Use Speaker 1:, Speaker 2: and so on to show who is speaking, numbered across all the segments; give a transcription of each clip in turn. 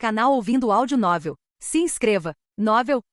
Speaker 1: Canal Ouvindo Áudio Novel. Se inscreva. Novel.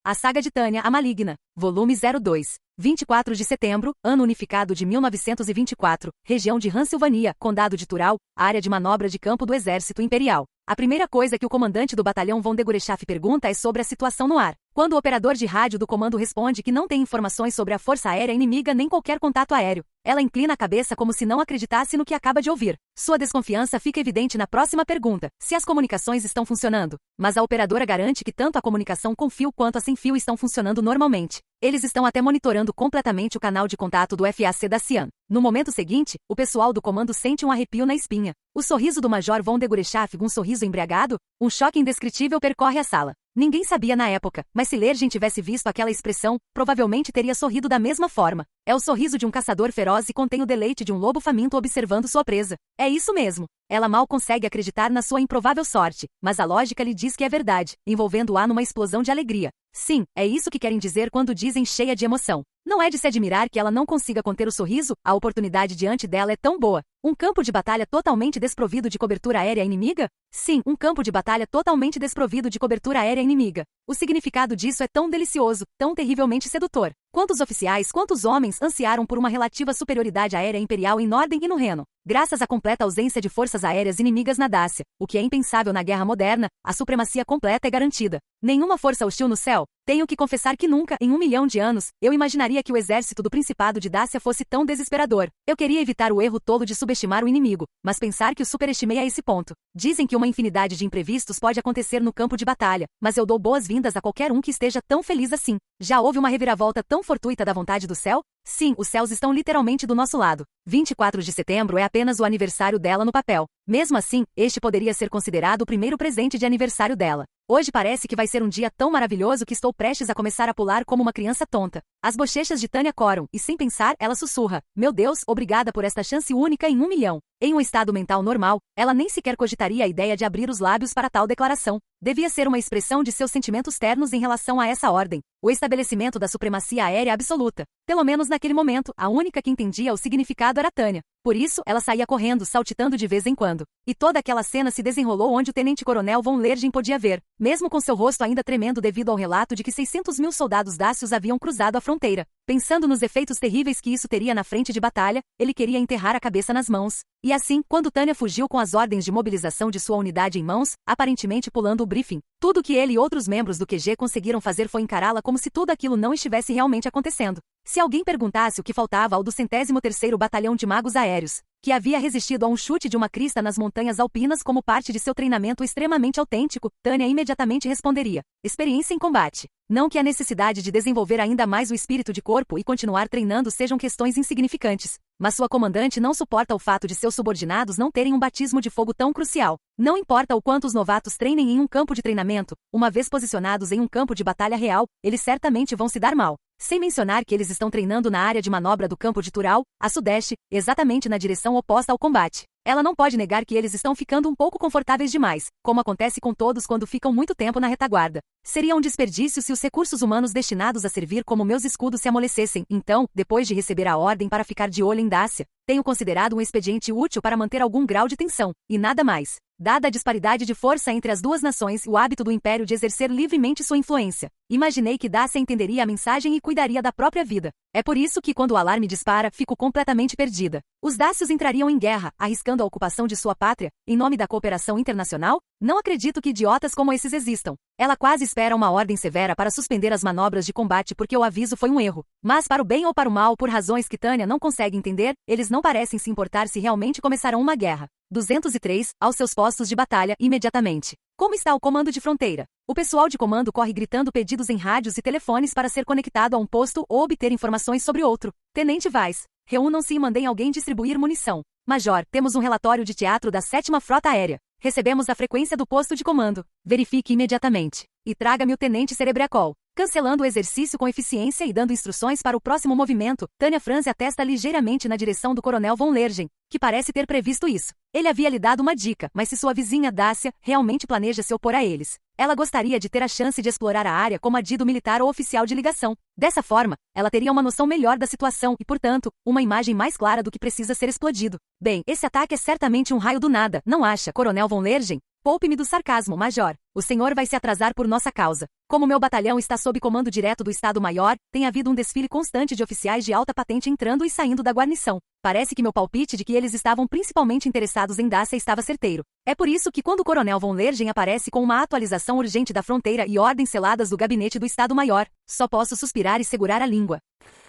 Speaker 1: A Saga de Tânia, a Maligna. Volume 02. 24 de setembro, ano unificado de 1924, região de Ransilvânia, Condado de Tural, área de manobra de campo do Exército Imperial. A primeira coisa que o comandante do batalhão von Degorechaf pergunta é sobre a situação no ar. Quando o operador de rádio do comando responde que não tem informações sobre a força aérea inimiga nem qualquer contato aéreo, ela inclina a cabeça como se não acreditasse no que acaba de ouvir. Sua desconfiança fica evidente na próxima pergunta, se as comunicações estão funcionando. Mas a operadora garante que tanto a comunicação com fio quanto a sem fio estão funcionando normalmente. Eles estão até monitorando completamente o canal de contato do FAC da Cian. No momento seguinte, o pessoal do comando sente um arrepio na espinha. O sorriso do Major von Degorechaf, um sorriso embriagado, um choque indescritível percorre a sala. Ninguém sabia na época, mas se Lergen tivesse visto aquela expressão, provavelmente teria sorrido da mesma forma. É o sorriso de um caçador feroz e contém o deleite de um lobo faminto observando sua presa. É isso mesmo. Ela mal consegue acreditar na sua improvável sorte, mas a lógica lhe diz que é verdade, envolvendo-a numa explosão de alegria. Sim, é isso que querem dizer quando dizem cheia de emoção. Não é de se admirar que ela não consiga conter o sorriso, a oportunidade diante dela é tão boa. Um campo de batalha totalmente desprovido de cobertura aérea inimiga? Sim, um campo de batalha totalmente desprovido de cobertura aérea inimiga. O significado disso é tão delicioso, tão terrivelmente sedutor. Quantos oficiais, quantos homens ansiaram por uma relativa superioridade aérea imperial em Norden e no Reno? Graças à completa ausência de forças aéreas inimigas na Dácia, o que é impensável na guerra moderna, a supremacia completa é garantida. Nenhuma força hostil no céu? Tenho que confessar que nunca, em 1 milhão de anos, eu imaginaria que o exército do Principado de Dácia fosse tão desesperador. Eu queria evitar o erro tolo de subestimar o inimigo, mas pensar que o superestimei a esse ponto. Dizem que uma infinidade de imprevistos pode acontecer no campo de batalha, mas eu dou boas-vindas a qualquer um que esteja tão feliz assim. Já houve uma reviravolta tão fortuita da vontade do céu? Sim, os céus estão literalmente do nosso lado. 24 de setembro é apenas o aniversário dela no papel. Mesmo assim, este poderia ser considerado o primeiro presente de aniversário dela. Hoje parece que vai ser um dia tão maravilhoso que estou prestes a começar a pular como uma criança tonta. As bochechas de Tânia coram, e sem pensar, ela sussurra: meu Deus, obrigada por esta chance única em 1 milhão. Em um estado mental normal, ela nem sequer cogitaria a ideia de abrir os lábios para tal declaração. Devia ser uma expressão de seus sentimentos ternos em relação a essa ordem. O estabelecimento da supremacia aérea absoluta. Pelo menos naquele momento, a única que entendia o significado era Tânia. Por isso, ela saía correndo, saltitando de vez em quando. E toda aquela cena se desenrolou onde o tenente-coronel von Lergen podia ver, mesmo com seu rosto ainda tremendo devido ao relato de que 600.000 soldados dácios haviam cruzado a fronteira. Pensando nos efeitos terríveis que isso teria na frente de batalha, ele queria enterrar a cabeça nas mãos. E assim, quando Tânia fugiu com as ordens de mobilização de sua unidade em mãos, aparentemente pulando o briefing, tudo que ele e outros membros do QG conseguiram fazer foi encará-la como se tudo aquilo não estivesse realmente acontecendo. Se alguém perguntasse o que faltava ao do 103º Batalhão de Magos Aéreos, que havia resistido a um chute de uma crista nas montanhas alpinas como parte de seu treinamento extremamente autêntico, Tânia imediatamente responderia: experiência em combate. Não que a necessidade de desenvolver ainda mais o espírito de corpo e continuar treinando sejam questões insignificantes, mas sua comandante não suporta o fato de seus subordinados não terem um batismo de fogo tão crucial. Não importa o quanto os novatos treinem em um campo de treinamento, uma vez posicionados em um campo de batalha real, eles certamente vão se dar mal. Sem mencionar que eles estão treinando na área de manobra do campo de Tural, a sudeste, exatamente na direção oposta ao combate. Ela não pode negar que eles estão ficando um pouco confortáveis demais, como acontece com todos quando ficam muito tempo na retaguarda. Seria um desperdício se os recursos humanos destinados a servir como meus escudos se amolecessem. Então, depois de receber a ordem para ficar de olho em Dácia, tenho considerado um expediente útil para manter algum grau de tensão, e nada mais. Dada a disparidade de força entre as duas nações e o hábito do Império de exercer livremente sua influência, imaginei que Dácia entenderia a mensagem e cuidaria da própria vida. É por isso que quando o alarme dispara, fico completamente perdida. Os dácios entrariam em guerra, arriscando a ocupação de sua pátria, em nome da cooperação internacional? Não acredito que idiotas como esses existam. Ela quase espera uma ordem severa para suspender as manobras de combate porque o aviso foi um erro. Mas para o bem ou para o mal, por razões que Tânia não consegue entender, eles não parecem se importar se realmente começarão uma guerra. 203, aos seus postos de batalha, imediatamente. Como está o comando de fronteira? O pessoal de comando corre gritando pedidos em rádios e telefones para ser conectado a um posto ou obter informações sobre outro. Tenente Weiss, reúnam-se e mandem alguém distribuir munição. Major, temos um relatório de teatro da 7ª Frota Aérea. Recebemos a frequência do posto de comando. Verifique imediatamente. E traga-me o Tenente Cerebriacol. Cancelando o exercício com eficiência e dando instruções para o próximo movimento, Tânia franze a testa ligeiramente na direção do coronel von Lergen, que parece ter previsto isso. Ele havia lhe dado uma dica, mas se sua vizinha Dácia realmente planeja se opor a eles, ela gostaria de ter a chance de explorar a área como adido militar ou oficial de ligação. Dessa forma, ela teria uma noção melhor da situação e, portanto, uma imagem mais clara do que precisa ser explodido. Bem, esse ataque é certamente um raio do nada, não acha, coronel von Lergen? Poupe-me do sarcasmo, Major. O senhor vai se atrasar por nossa causa. Como meu batalhão está sob comando direto do Estado-Maior, tem havido um desfile constante de oficiais de alta patente entrando e saindo da guarnição. Parece que meu palpite de que eles estavam principalmente interessados em Dácia estava certeiro. É por isso que quando o coronel von Lergen aparece com uma atualização urgente da fronteira e ordens seladas do gabinete do Estado-Maior, só posso suspirar e segurar a língua.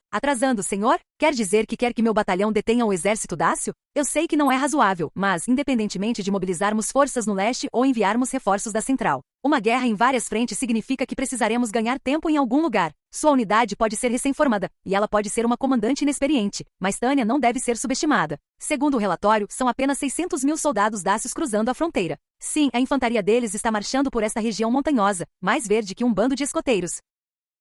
Speaker 1: Atrasando, senhor? Quer dizer que quer que meu batalhão detenha o exército dácio? Eu sei que não é razoável, mas, independentemente de mobilizarmos forças no leste ou enviarmos reforços da central, uma guerra em várias frentes significa que precisaremos ganhar tempo em algum lugar. Sua unidade pode ser recém-formada, e ela pode ser uma comandante inexperiente, mas Tânia não deve ser subestimada. Segundo o relatório, são apenas 600 mil soldados dácios cruzando a fronteira. Sim, a infantaria deles está marchando por esta região montanhosa, mais verde que um bando de escoteiros.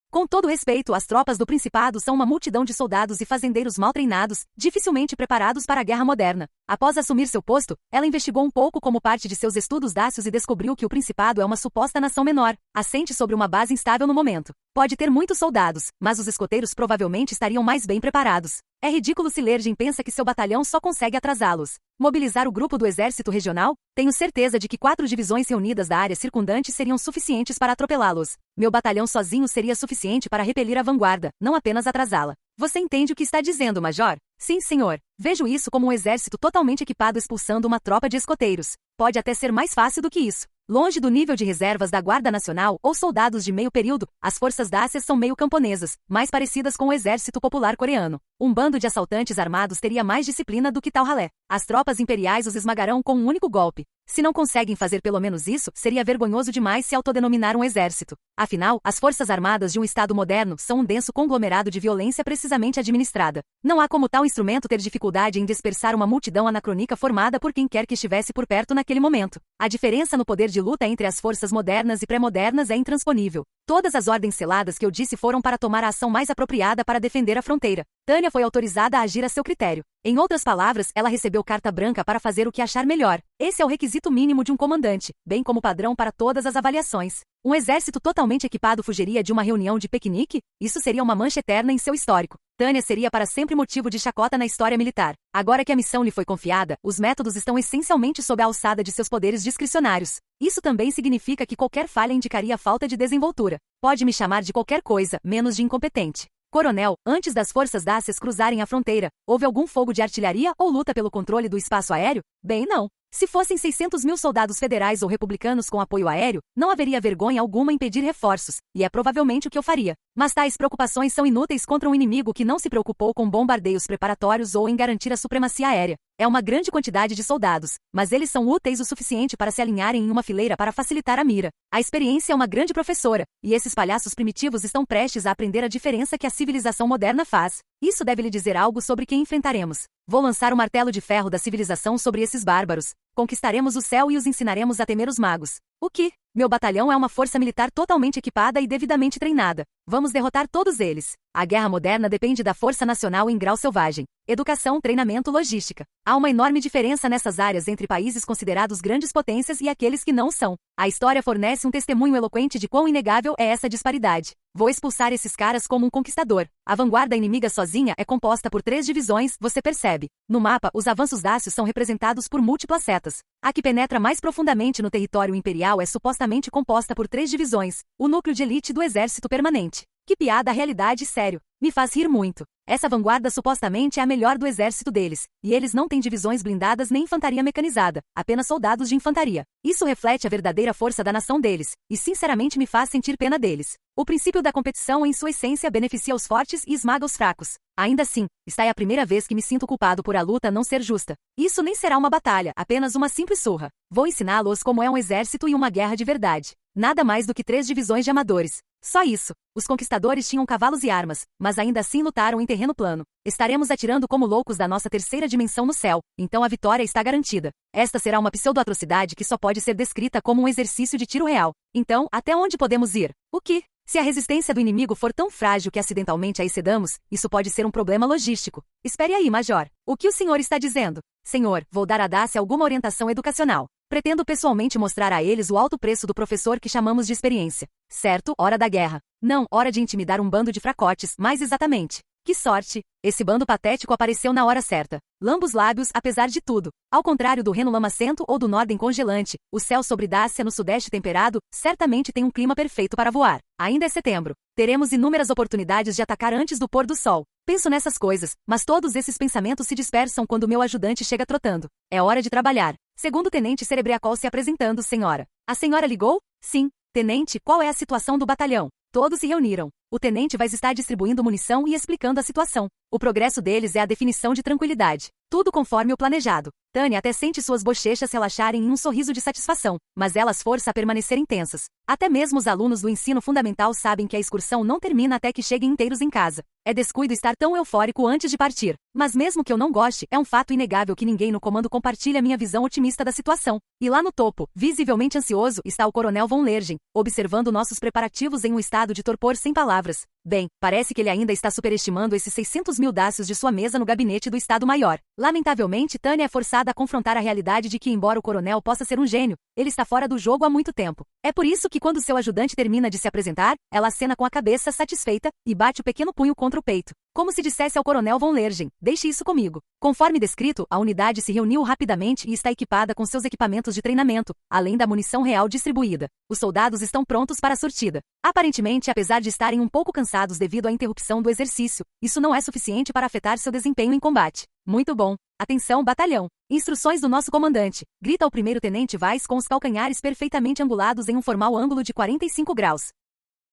Speaker 1: Com todo respeito, as tropas do Principado são uma multidão de soldados e fazendeiros mal treinados, dificilmente preparados para a guerra moderna. Após assumir seu posto, ela investigou um pouco como parte de seus estudos dácios e descobriu que o Principado é uma suposta nação menor, assente sobre uma base instável no momento. Pode ter muitos soldados, mas os escoteiros provavelmente estariam mais bem preparados. É ridículo se Lergen pensa que seu batalhão só consegue atrasá-los. Mobilizar o grupo do exército regional? Tenho certeza de que 4 divisões reunidas da área circundante seriam suficientes para atropelá-los. Meu batalhão sozinho seria suficiente para repelir a vanguarda, não apenas atrasá-la. Você entende o que está dizendo, Major? Sim, senhor. Vejo isso como um exército totalmente equipado expulsando uma tropa de escoteiros. Pode até ser mais fácil do que isso. Longe do nível de reservas da Guarda Nacional ou soldados de meio período, as forças dácias são meio camponesas, mais parecidas com o exército popular coreano. Um bando de assaltantes armados teria mais disciplina do que tal ralé. As tropas imperiais os esmagarão com um único golpe. Se não conseguem fazer pelo menos isso, seria vergonhoso demais se autodenominar um exército. Afinal, as forças armadas de um Estado moderno são um denso conglomerado de violência precisamente administrada. Não há como tal instrumento ter dificuldade em dispersar uma multidão anacrônica formada por quem quer que estivesse por perto naquele momento. A diferença no poder de luta entre as forças modernas e pré-modernas é intransponível. Todas as ordens seladas que eu disse foram para tomar a ação mais apropriada para defender a fronteira. Tânia foi autorizada a agir a seu critério. Em outras palavras, ela recebeu carta branca para fazer o que achar melhor. Esse é o requisito mínimo de um comandante, bem como padrão para todas as avaliações. Um exército totalmente equipado fugiria de uma reunião de piquenique? Isso seria uma mancha eterna em seu histórico. Tânia seria para sempre motivo de chacota na história militar. Agora que a missão lhe foi confiada, os métodos estão essencialmente sob a alçada de seus poderes discricionários. Isso também significa que qualquer falha indicaria falta de desenvoltura. Pode me chamar de qualquer coisa, menos de incompetente. Coronel, antes das forças dácias cruzarem a fronteira, houve algum fogo de artilharia ou luta pelo controle do espaço aéreo? Bem, não. Se fossem 600 mil soldados federais ou republicanos com apoio aéreo, não haveria vergonha alguma em pedir reforços, e é provavelmente o que eu faria. Mas tais preocupações são inúteis contra um inimigo que não se preocupou com bombardeios preparatórios ou em garantir a supremacia aérea. É uma grande quantidade de soldados, mas eles são úteis o suficiente para se alinharem em uma fileira para facilitar a mira. A experiência é uma grande professora, e esses palhaços primitivos estão prestes a aprender a diferença que a civilização moderna faz. Isso deve lhe dizer algo sobre quem enfrentaremos. Vou lançar o martelo de ferro da civilização sobre esses bárbaros. Conquistaremos o céu e os ensinaremos a temer os magos. O que? Meu batalhão é uma força militar totalmente equipada e devidamente treinada. Vamos derrotar todos eles. A guerra moderna depende da força nacional em grau selvagem. Educação, treinamento, logística. Há uma enorme diferença nessas áreas entre países considerados grandes potências e aqueles que não são. A história fornece um testemunho eloquente de quão inegável é essa disparidade. Vou expulsar esses caras como um conquistador. A vanguarda inimiga sozinha é composta por 3 divisões, você percebe. No mapa, os avanços dácios são representados por múltiplas setas. A que penetra mais profundamente no território imperial é supostamente composta por 3 divisões, o núcleo de elite do exército permanente. Que piada, realidade, sério. Me faz rir muito. Essa vanguarda supostamente é a melhor do exército deles, e eles não têm divisões blindadas nem infantaria mecanizada, apenas soldados de infantaria. Isso reflete a verdadeira força da nação deles, e sinceramente me faz sentir pena deles. O princípio da competição em sua essência beneficia os fortes e esmaga os fracos. Ainda assim, esta é a primeira vez que me sinto culpado por a luta não ser justa. Isso nem será uma batalha, apenas uma simples surra. Vou ensiná-los como é um exército e uma guerra de verdade. Nada mais do que 3 divisões de amadores. Só isso. Os conquistadores tinham cavalos e armas, mas ainda assim lutaram em terreno plano. Estaremos atirando como loucos da nossa 3ª dimensão no céu, então a vitória está garantida. Esta será uma pseudo-atrocidade que só pode ser descrita como um exercício de tiro real. Então, até onde podemos ir? O que? Se a resistência do inimigo for tão frágil que acidentalmente a excedamos, isso pode ser um problema logístico. Espere aí, Major. O que o senhor está dizendo? Senhor, vou dar a Dácia alguma orientação educacional. Pretendo pessoalmente mostrar a eles o alto preço do professor que chamamos de experiência. Certo, hora da guerra. Não, hora de intimidar um bando de fracotes, mais exatamente. Que sorte! Esse bando patético apareceu na hora certa. Lamba os lábios, apesar de tudo. Ao contrário do Reno lamacento ou do Norden congelante, o céu sobre Dácia no sudeste temperado certamente tem um clima perfeito para voar. Ainda é setembro. Teremos inúmeras oportunidades de atacar antes do pôr do sol. Penso nessas coisas, mas todos esses pensamentos se dispersam quando meu ajudante chega trotando. É hora de trabalhar. Segundo o tenente Cerebriacol se apresentando, senhora. A senhora ligou? Sim. Tenente, qual é a situação do batalhão? Todos se reuniram. O tenente vai estar distribuindo munição e explicando a situação. O progresso deles é a definição de tranquilidade. Tudo conforme o planejado. Tânia até sente suas bochechas relaxarem em um sorriso de satisfação, mas elas força a permanecer intensas. Até mesmo os alunos do ensino fundamental sabem que a excursão não termina até que cheguem inteiros em casa. É descuido estar tão eufórico antes de partir. Mas mesmo que eu não goste, é um fato inegável que ninguém no comando compartilha minha visão otimista da situação. E lá no topo, visivelmente ansioso, está o coronel von Lergen, observando nossos preparativos em um estado de torpor sem palavras. Bem, parece que ele ainda está superestimando esses 600 mil dácios de sua mesa no gabinete do Estado-Maior. Lamentavelmente, Tânia é forçada a confrontar a realidade de que, embora o coronel possa ser um gênio, ele está fora do jogo há muito tempo. É por isso que quando seu ajudante termina de se apresentar, ela acena com a cabeça satisfeita e bate o pequeno punho contra o peito. Como se dissesse ao coronel von Lergen, deixe isso comigo. Conforme descrito, a unidade se reuniu rapidamente e está equipada com seus equipamentos de treinamento, além da munição real distribuída. Os soldados estão prontos para a sortida. Aparentemente, apesar de estarem um pouco cansados devido à interrupção do exercício, isso não é suficiente para afetar seu desempenho em combate. Muito bom. Atenção, batalhão. Instruções do nosso comandante. Grita o primeiro-tenente Weiss com os calcanhares perfeitamente angulados em um formal ângulo de 45 graus.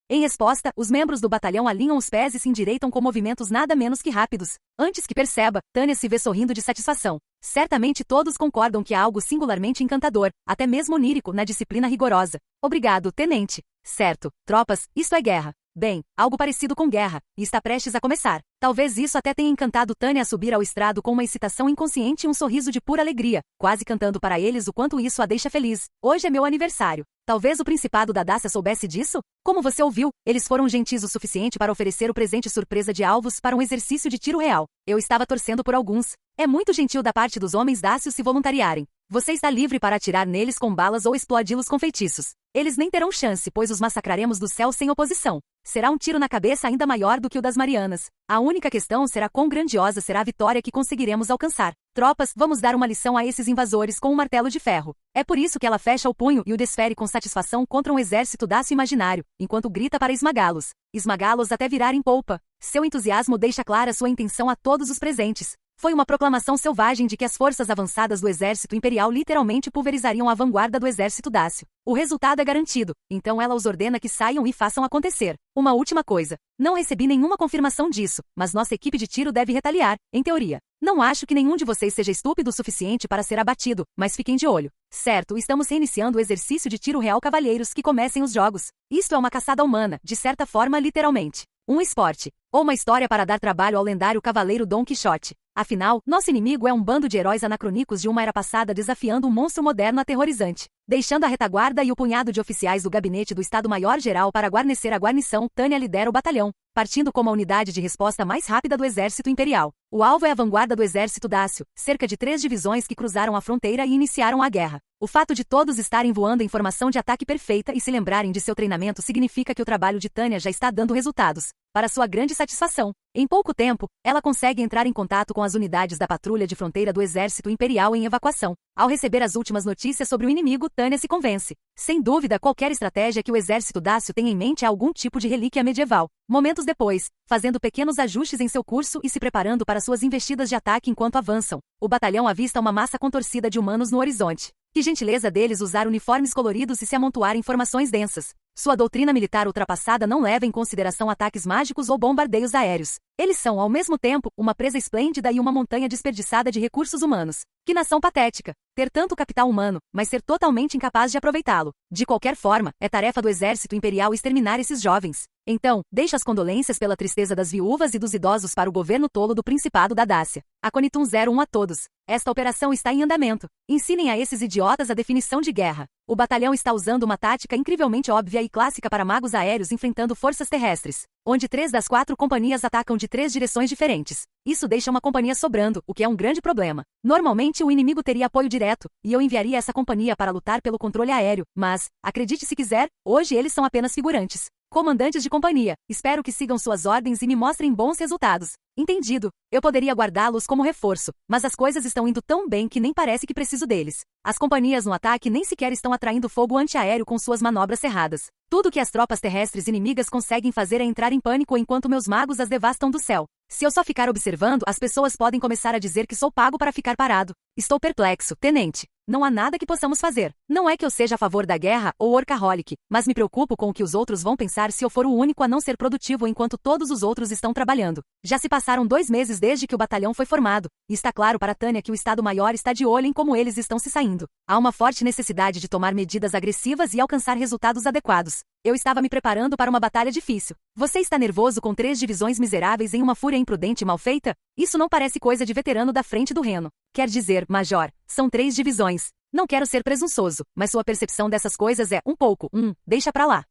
Speaker 1: Em resposta, os membros do batalhão alinham os pés e se endireitam com movimentos nada menos que rápidos. Antes que perceba, Tânia se vê sorrindo de satisfação. Certamente todos concordam que há algo singularmente encantador, até mesmo onírico, na disciplina rigorosa. Obrigado, tenente. Certo. Tropas, isto é guerra. Bem, algo parecido com guerra, e está prestes a começar. Talvez isso até tenha encantado Tânia a subir ao estrado com uma excitação inconsciente e um sorriso de pura alegria, quase cantando para eles o quanto isso a deixa feliz. Hoje é meu aniversário. Talvez o Principado da Dácia soubesse disso? Como você ouviu, eles foram gentis o suficiente para oferecer o presente surpresa de alvos para um exercício de tiro real. Eu estava torcendo por alguns. É muito gentil da parte dos homens dácios se voluntariarem. Você está livre para atirar neles com balas ou explodi-los com feitiços. Eles nem terão chance, pois os massacraremos do céu sem oposição. Será um tiro na cabeça ainda maior do que o das Marianas. A única questão será quão grandiosa será a vitória que conseguiremos alcançar. Tropas, vamos dar uma lição a esses invasores com um martelo de ferro. É por isso que ela fecha o punho e o desfere com satisfação contra um exército dácio imaginário, enquanto grita para esmagá-los. Esmagá-los até virarem polpa. Seu entusiasmo deixa clara sua intenção a todos os presentes. Foi uma proclamação selvagem de que as forças avançadas do exército imperial literalmente pulverizariam a vanguarda do exército dácio. O resultado é garantido, então ela os ordena que saiam e façam acontecer. Uma última coisa. Não recebi nenhuma confirmação disso, mas nossa equipe de tiro deve retaliar, em teoria. Não acho que nenhum de vocês seja estúpido o suficiente para ser abatido, mas fiquem de olho. Certo, estamos reiniciando o exercício de tiro real, cavalheiros, que comecem os jogos. Isto é uma caçada humana, de certa forma, literalmente. Um esporte. Ou uma história para dar trabalho ao lendário cavaleiro Dom Quixote. Afinal, nosso inimigo é um bando de heróis anacrônicos de uma era passada desafiando um monstro moderno aterrorizante. Deixando a retaguarda e o punhado de oficiais do gabinete do Estado-Maior-Geral para guarnecer a guarnição, Tânia lidera o batalhão, partindo como a unidade de resposta mais rápida do exército imperial. O alvo é a vanguarda do exército dácio, cerca de 3 divisões que cruzaram a fronteira e iniciaram a guerra. O fato de todos estarem voando em formação de ataque perfeita e se lembrarem de seu treinamento significa que o trabalho de Tânia já está dando resultados. Para sua grande satisfação, em pouco tempo, ela consegue entrar em contato com as unidades da patrulha de fronteira do exército imperial em evacuação. Ao receber as últimas notícias sobre o inimigo, Tânia se convence. Sem dúvida, qualquer estratégia que o exército dácio tenha em mente é algum tipo de relíquia medieval. Momentos depois, fazendo pequenos ajustes em seu curso e se preparando para suas investidas de ataque enquanto avançam, o batalhão avista uma massa contorcida de humanos no horizonte. Que gentileza deles usar uniformes coloridos e se amontoar em formações densas. Sua doutrina militar ultrapassada não leva em consideração ataques mágicos ou bombardeios aéreos. Eles são, ao mesmo tempo, uma presa esplêndida e uma montanha desperdiçada de recursos humanos. Que nação patética! Ter tanto capital humano, mas ser totalmente incapaz de aproveitá-lo. De qualquer forma, é tarefa do exército imperial exterminar esses jovens. Então, deixa as condolências pela tristeza das viúvas e dos idosos para o governo tolo do Principado da Dácia. Aconitum 01 a todos. Esta operação está em andamento. Ensinem a esses idiotas a definição de guerra. O batalhão está usando uma tática incrivelmente óbvia e clássica para magos aéreos enfrentando forças terrestres, onde 3 das 4 companhias atacam de 3 direções diferentes. Isso deixa uma companhia sobrando, o que é um grande problema. Normalmente o inimigo teria apoio direto, e eu enviaria essa companhia para lutar pelo controle aéreo, mas, acredite se quiser, hoje eles são apenas figurantes. Comandantes de companhia, espero que sigam suas ordens e me mostrem bons resultados. Entendido. Eu poderia guardá-los como reforço, mas as coisas estão indo tão bem que nem parece que preciso deles. As companhias no ataque nem sequer estão atraindo fogo antiaéreo com suas manobras cerradas. Tudo que as tropas terrestres inimigas conseguem fazer é entrar em pânico enquanto meus magos as devastam do céu. Se eu só ficar observando, as pessoas podem começar a dizer que sou pago para ficar parado. Estou perplexo, tenente. Não há nada que possamos fazer. Não é que eu seja a favor da guerra ou workaholic, mas me preocupo com o que os outros vão pensar se eu for o único a não ser produtivo enquanto todos os outros estão trabalhando. Já se passaram 2 meses desde que o batalhão foi formado, e está claro para Tânia que o Estado-Maior está de olho em como eles estão se saindo. Há uma forte necessidade de tomar medidas agressivas e alcançar resultados adequados. Eu estava me preparando para uma batalha difícil. Você está nervoso com 3 divisões miseráveis em uma fúria imprudente e mal feita? Isso não parece coisa de veterano da frente do Reno. Quer dizer, Major, são 3 divisões. Não quero ser presunçoso, mas sua percepção dessas coisas é um pouco, deixa pra lá.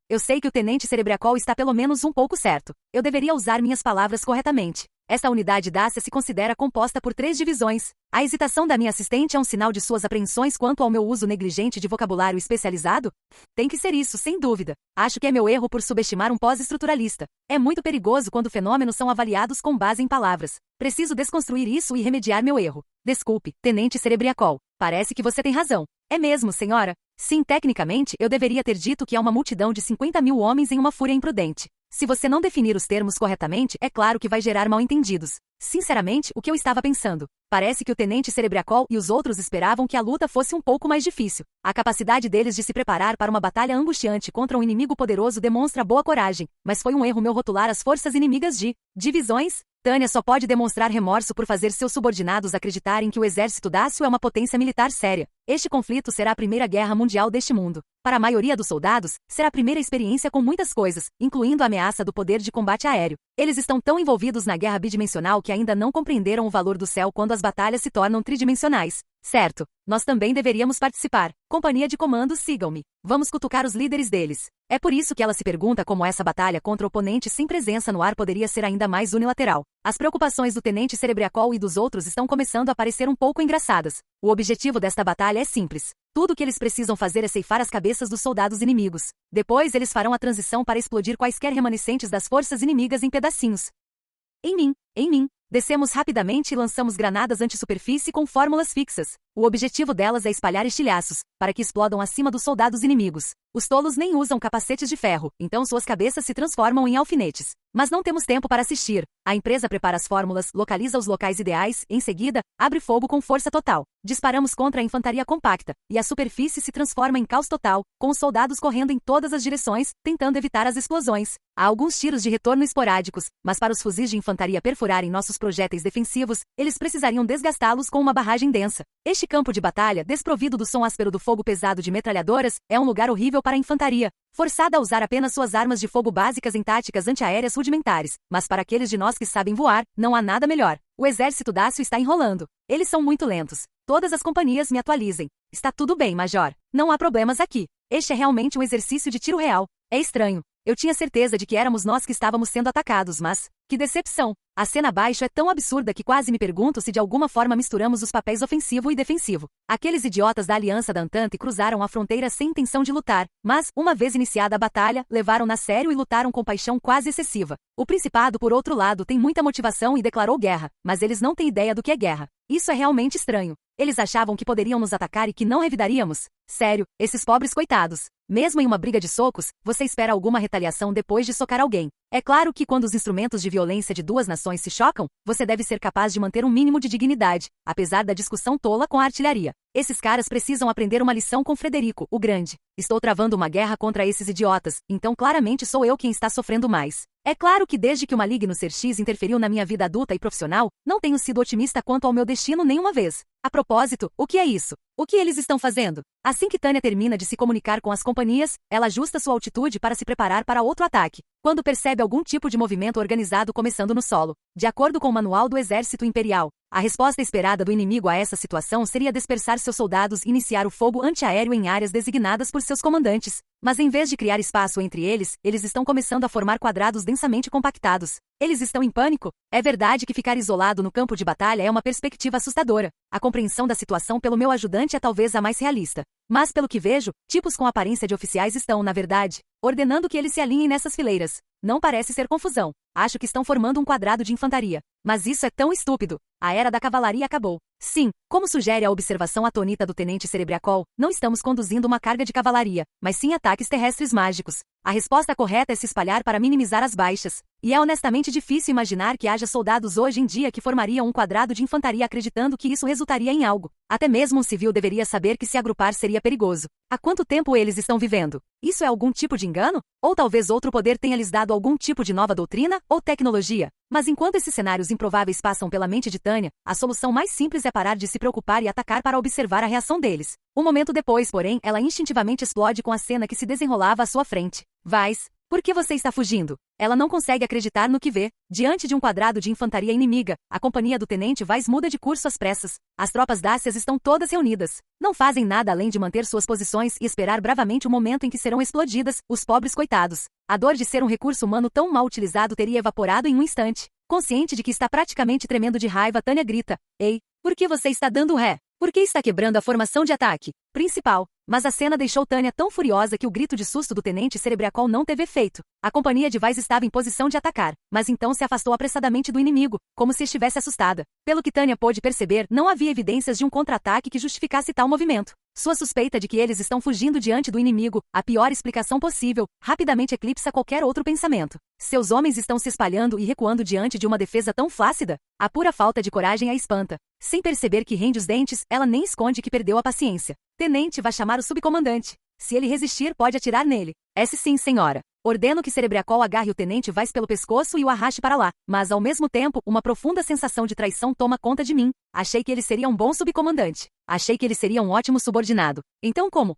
Speaker 1: Eu sei que o Tenente Cerebriacol está pelo menos um pouco certo. Eu deveria usar minhas palavras corretamente. Esta unidade Dacia se considera composta por 3 divisões. A hesitação da minha assistente é um sinal de suas apreensões quanto ao meu uso negligente de vocabulário especializado? Tem que ser isso, sem dúvida. Acho que é meu erro por subestimar um pós-estruturalista. É muito perigoso quando fenômenos são avaliados com base em palavras. Preciso desconstruir isso e remediar meu erro. Desculpe, Tenente Cerebriacol. Parece que você tem razão. É mesmo, senhora? Sim, tecnicamente, eu deveria ter dito que há uma multidão de 50.000 homens em uma fúria imprudente. Se você não definir os termos corretamente, é claro que vai gerar mal-entendidos. Sinceramente, o que eu estava pensando? Parece que o Tenente Cerebriacol e os outros esperavam que a luta fosse um pouco mais difícil. A capacidade deles de se preparar para uma batalha angustiante contra um inimigo poderoso demonstra boa coragem, mas foi um erro meu rotular as forças inimigas de divisões. Tânia só pode demonstrar remorso por fazer seus subordinados acreditarem que o exército dácio é uma potência militar séria. Este conflito será a primeira guerra mundial deste mundo. Para a maioria dos soldados, será a primeira experiência com muitas coisas, incluindo a ameaça do poder de combate aéreo. Eles estão tão envolvidos na guerra bidimensional que ainda não compreenderam o valor do céu quando as batalhas se tornam tridimensionais. Certo, nós também deveríamos participar. Companhia de comando, sigam-me. Vamos cutucar os líderes deles. É por isso que ela se pergunta como essa batalha contra oponentes sem presença no ar poderia ser ainda mais unilateral. As preocupações do Tenente Cerebriacol e dos outros estão começando a parecer um pouco engraçadas. O objetivo desta batalha é simples. Tudo o que eles precisam fazer é ceifar as cabeças dos soldados inimigos. Depois eles farão a transição para explodir quaisquer remanescentes das forças inimigas em pedacinhos. Em mim. Descemos rapidamente e lançamos granadas anti-superfície com fórmulas fixas. O objetivo delas é espalhar estilhaços, para que explodam acima dos soldados inimigos. Os tolos nem usam capacetes de ferro, então suas cabeças se transformam em alfinetes. Mas não temos tempo para assistir. A empresa prepara as fórmulas, localiza os locais ideais, em seguida, abre fogo com força total. Disparamos contra a infantaria compacta, e a superfície se transforma em caos total, com os soldados correndo em todas as direções, tentando evitar as explosões. Há alguns tiros de retorno esporádicos, mas para os fuzis de infantaria perfurarem nossos projéteis defensivos, eles precisariam desgastá-los com uma barragem densa. Este campo de batalha, desprovido do som áspero do fogo pesado de metralhadoras, é um lugar horrível para a infantaria, forçada a usar apenas suas armas de fogo básicas em táticas antiaéreas rudimentares. Mas para aqueles de nós que sabem voar, não há nada melhor. O exército dácio está enrolando. Eles são muito lentos. Todas as companhias me atualizem. Está tudo bem, Major. Não há problemas aqui. Este é realmente um exercício de tiro real. É estranho. Eu tinha certeza de que éramos nós que estávamos sendo atacados, mas... que decepção! A cena abaixo é tão absurda que quase me pergunto se de alguma forma misturamos os papéis ofensivo e defensivo. Aqueles idiotas da Aliança da Entente cruzaram a fronteira sem intenção de lutar, mas, uma vez iniciada a batalha, levaram-na a sério e lutaram com paixão quase excessiva. O Principado, por outro lado, tem muita motivação e declarou guerra, mas eles não têm ideia do que é guerra. Isso é realmente estranho. Eles achavam que poderiam nos atacar e que não revidaríamos? Sério, esses pobres coitados. Mesmo em uma briga de socos, você espera alguma retaliação depois de socar alguém. É claro que quando os instrumentos de violência de duas nações se chocam, você deve ser capaz de manter um mínimo de dignidade, apesar da discussão tola com a artilharia. Esses caras precisam aprender uma lição com Frederico, o Grande. Estou travando uma guerra contra esses idiotas, então claramente sou eu quem está sofrendo mais. É claro que desde que o maligno Ser X interferiu na minha vida adulta e profissional, não tenho sido otimista quanto ao meu destino nenhuma vez. A propósito, o que é isso? O que eles estão fazendo? Assim que Tânia termina de se comunicar com as companhias, ela ajusta sua altitude para se preparar para outro ataque, quando percebe algum tipo de movimento organizado começando no solo. De acordo com o manual do Exército Imperial, a resposta esperada do inimigo a essa situação seria dispersar seus soldados e iniciar o fogo antiaéreo em áreas designadas por seus comandantes. Mas em vez de criar espaço entre eles, eles estão começando a formar quadrados densamente compactados. Eles estão em pânico? É verdade que ficar isolado no campo de batalha é uma perspectiva assustadora. A compreensão da situação pelo meu ajudante é talvez a mais realista. Mas pelo que vejo, tipos com aparência de oficiais estão, na verdade, ordenando que eles se alinhem nessas fileiras. Não parece ser confusão. Acho que estão formando um quadrado de infantaria. Mas isso é tão estúpido. A era da cavalaria acabou. Sim, como sugere a observação atônita do tenente Cerebriacol, não estamos conduzindo uma carga de cavalaria, mas sim ataques terrestres mágicos. A resposta correta é se espalhar para minimizar as baixas. E é honestamente difícil imaginar que haja soldados hoje em dia que formariam um quadrado de infantaria acreditando que isso resultaria em algo. Até mesmo um civil deveria saber que se agrupar seria perigoso. Há quanto tempo eles estão vivendo? Isso é algum tipo de engano? Ou talvez outro poder tenha lhes dado algum tipo de nova doutrina ou tecnologia? Mas enquanto esses cenários improváveis passam pela mente de Tânia, a solução mais simples é parar de se preocupar e atacar para observar a reação deles. Um momento depois, porém, ela instintivamente explode com a cena que se desenrolava à sua frente. Vais, por que você está fugindo? Ela não consegue acreditar no que vê. Diante de um quadrado de infantaria inimiga, a companhia do tenente Vais muda de curso às pressas. As tropas dácias estão todas reunidas. Não fazem nada além de manter suas posições e esperar bravamente o momento em que serão explodidas, os pobres coitados. A dor de ser um recurso humano tão mal utilizado teria evaporado em um instante. Consciente de que está praticamente tremendo de raiva, Tânia grita: Ei, por que você está dando ré? Por que está quebrando a formação de ataque principal? Mas a cena deixou Tânia tão furiosa que o grito de susto do tenente Cerebriacol não teve efeito. A companhia de Vais estava em posição de atacar, mas então se afastou apressadamente do inimigo, como se estivesse assustada. Pelo que Tânia pôde perceber, não havia evidências de um contra-ataque que justificasse tal movimento. Sua suspeita de que eles estão fugindo diante do inimigo, a pior explicação possível, rapidamente eclipsa qualquer outro pensamento. Seus homens estão se espalhando e recuando diante de uma defesa tão flácida? A pura falta de coragem a espanta. Sem perceber que rende os dentes, ela nem esconde que perdeu a paciência. Tenente, vá chamar o subcomandante. Se ele resistir, pode atirar nele. Sim, senhora. Ordeno que Cerebriacol agarre o tenente Vais pelo pescoço e o arraste para lá, mas ao mesmo tempo, uma profunda sensação de traição toma conta de mim. Achei que ele seria um bom subcomandante. Achei que ele seria um ótimo subordinado. Então como?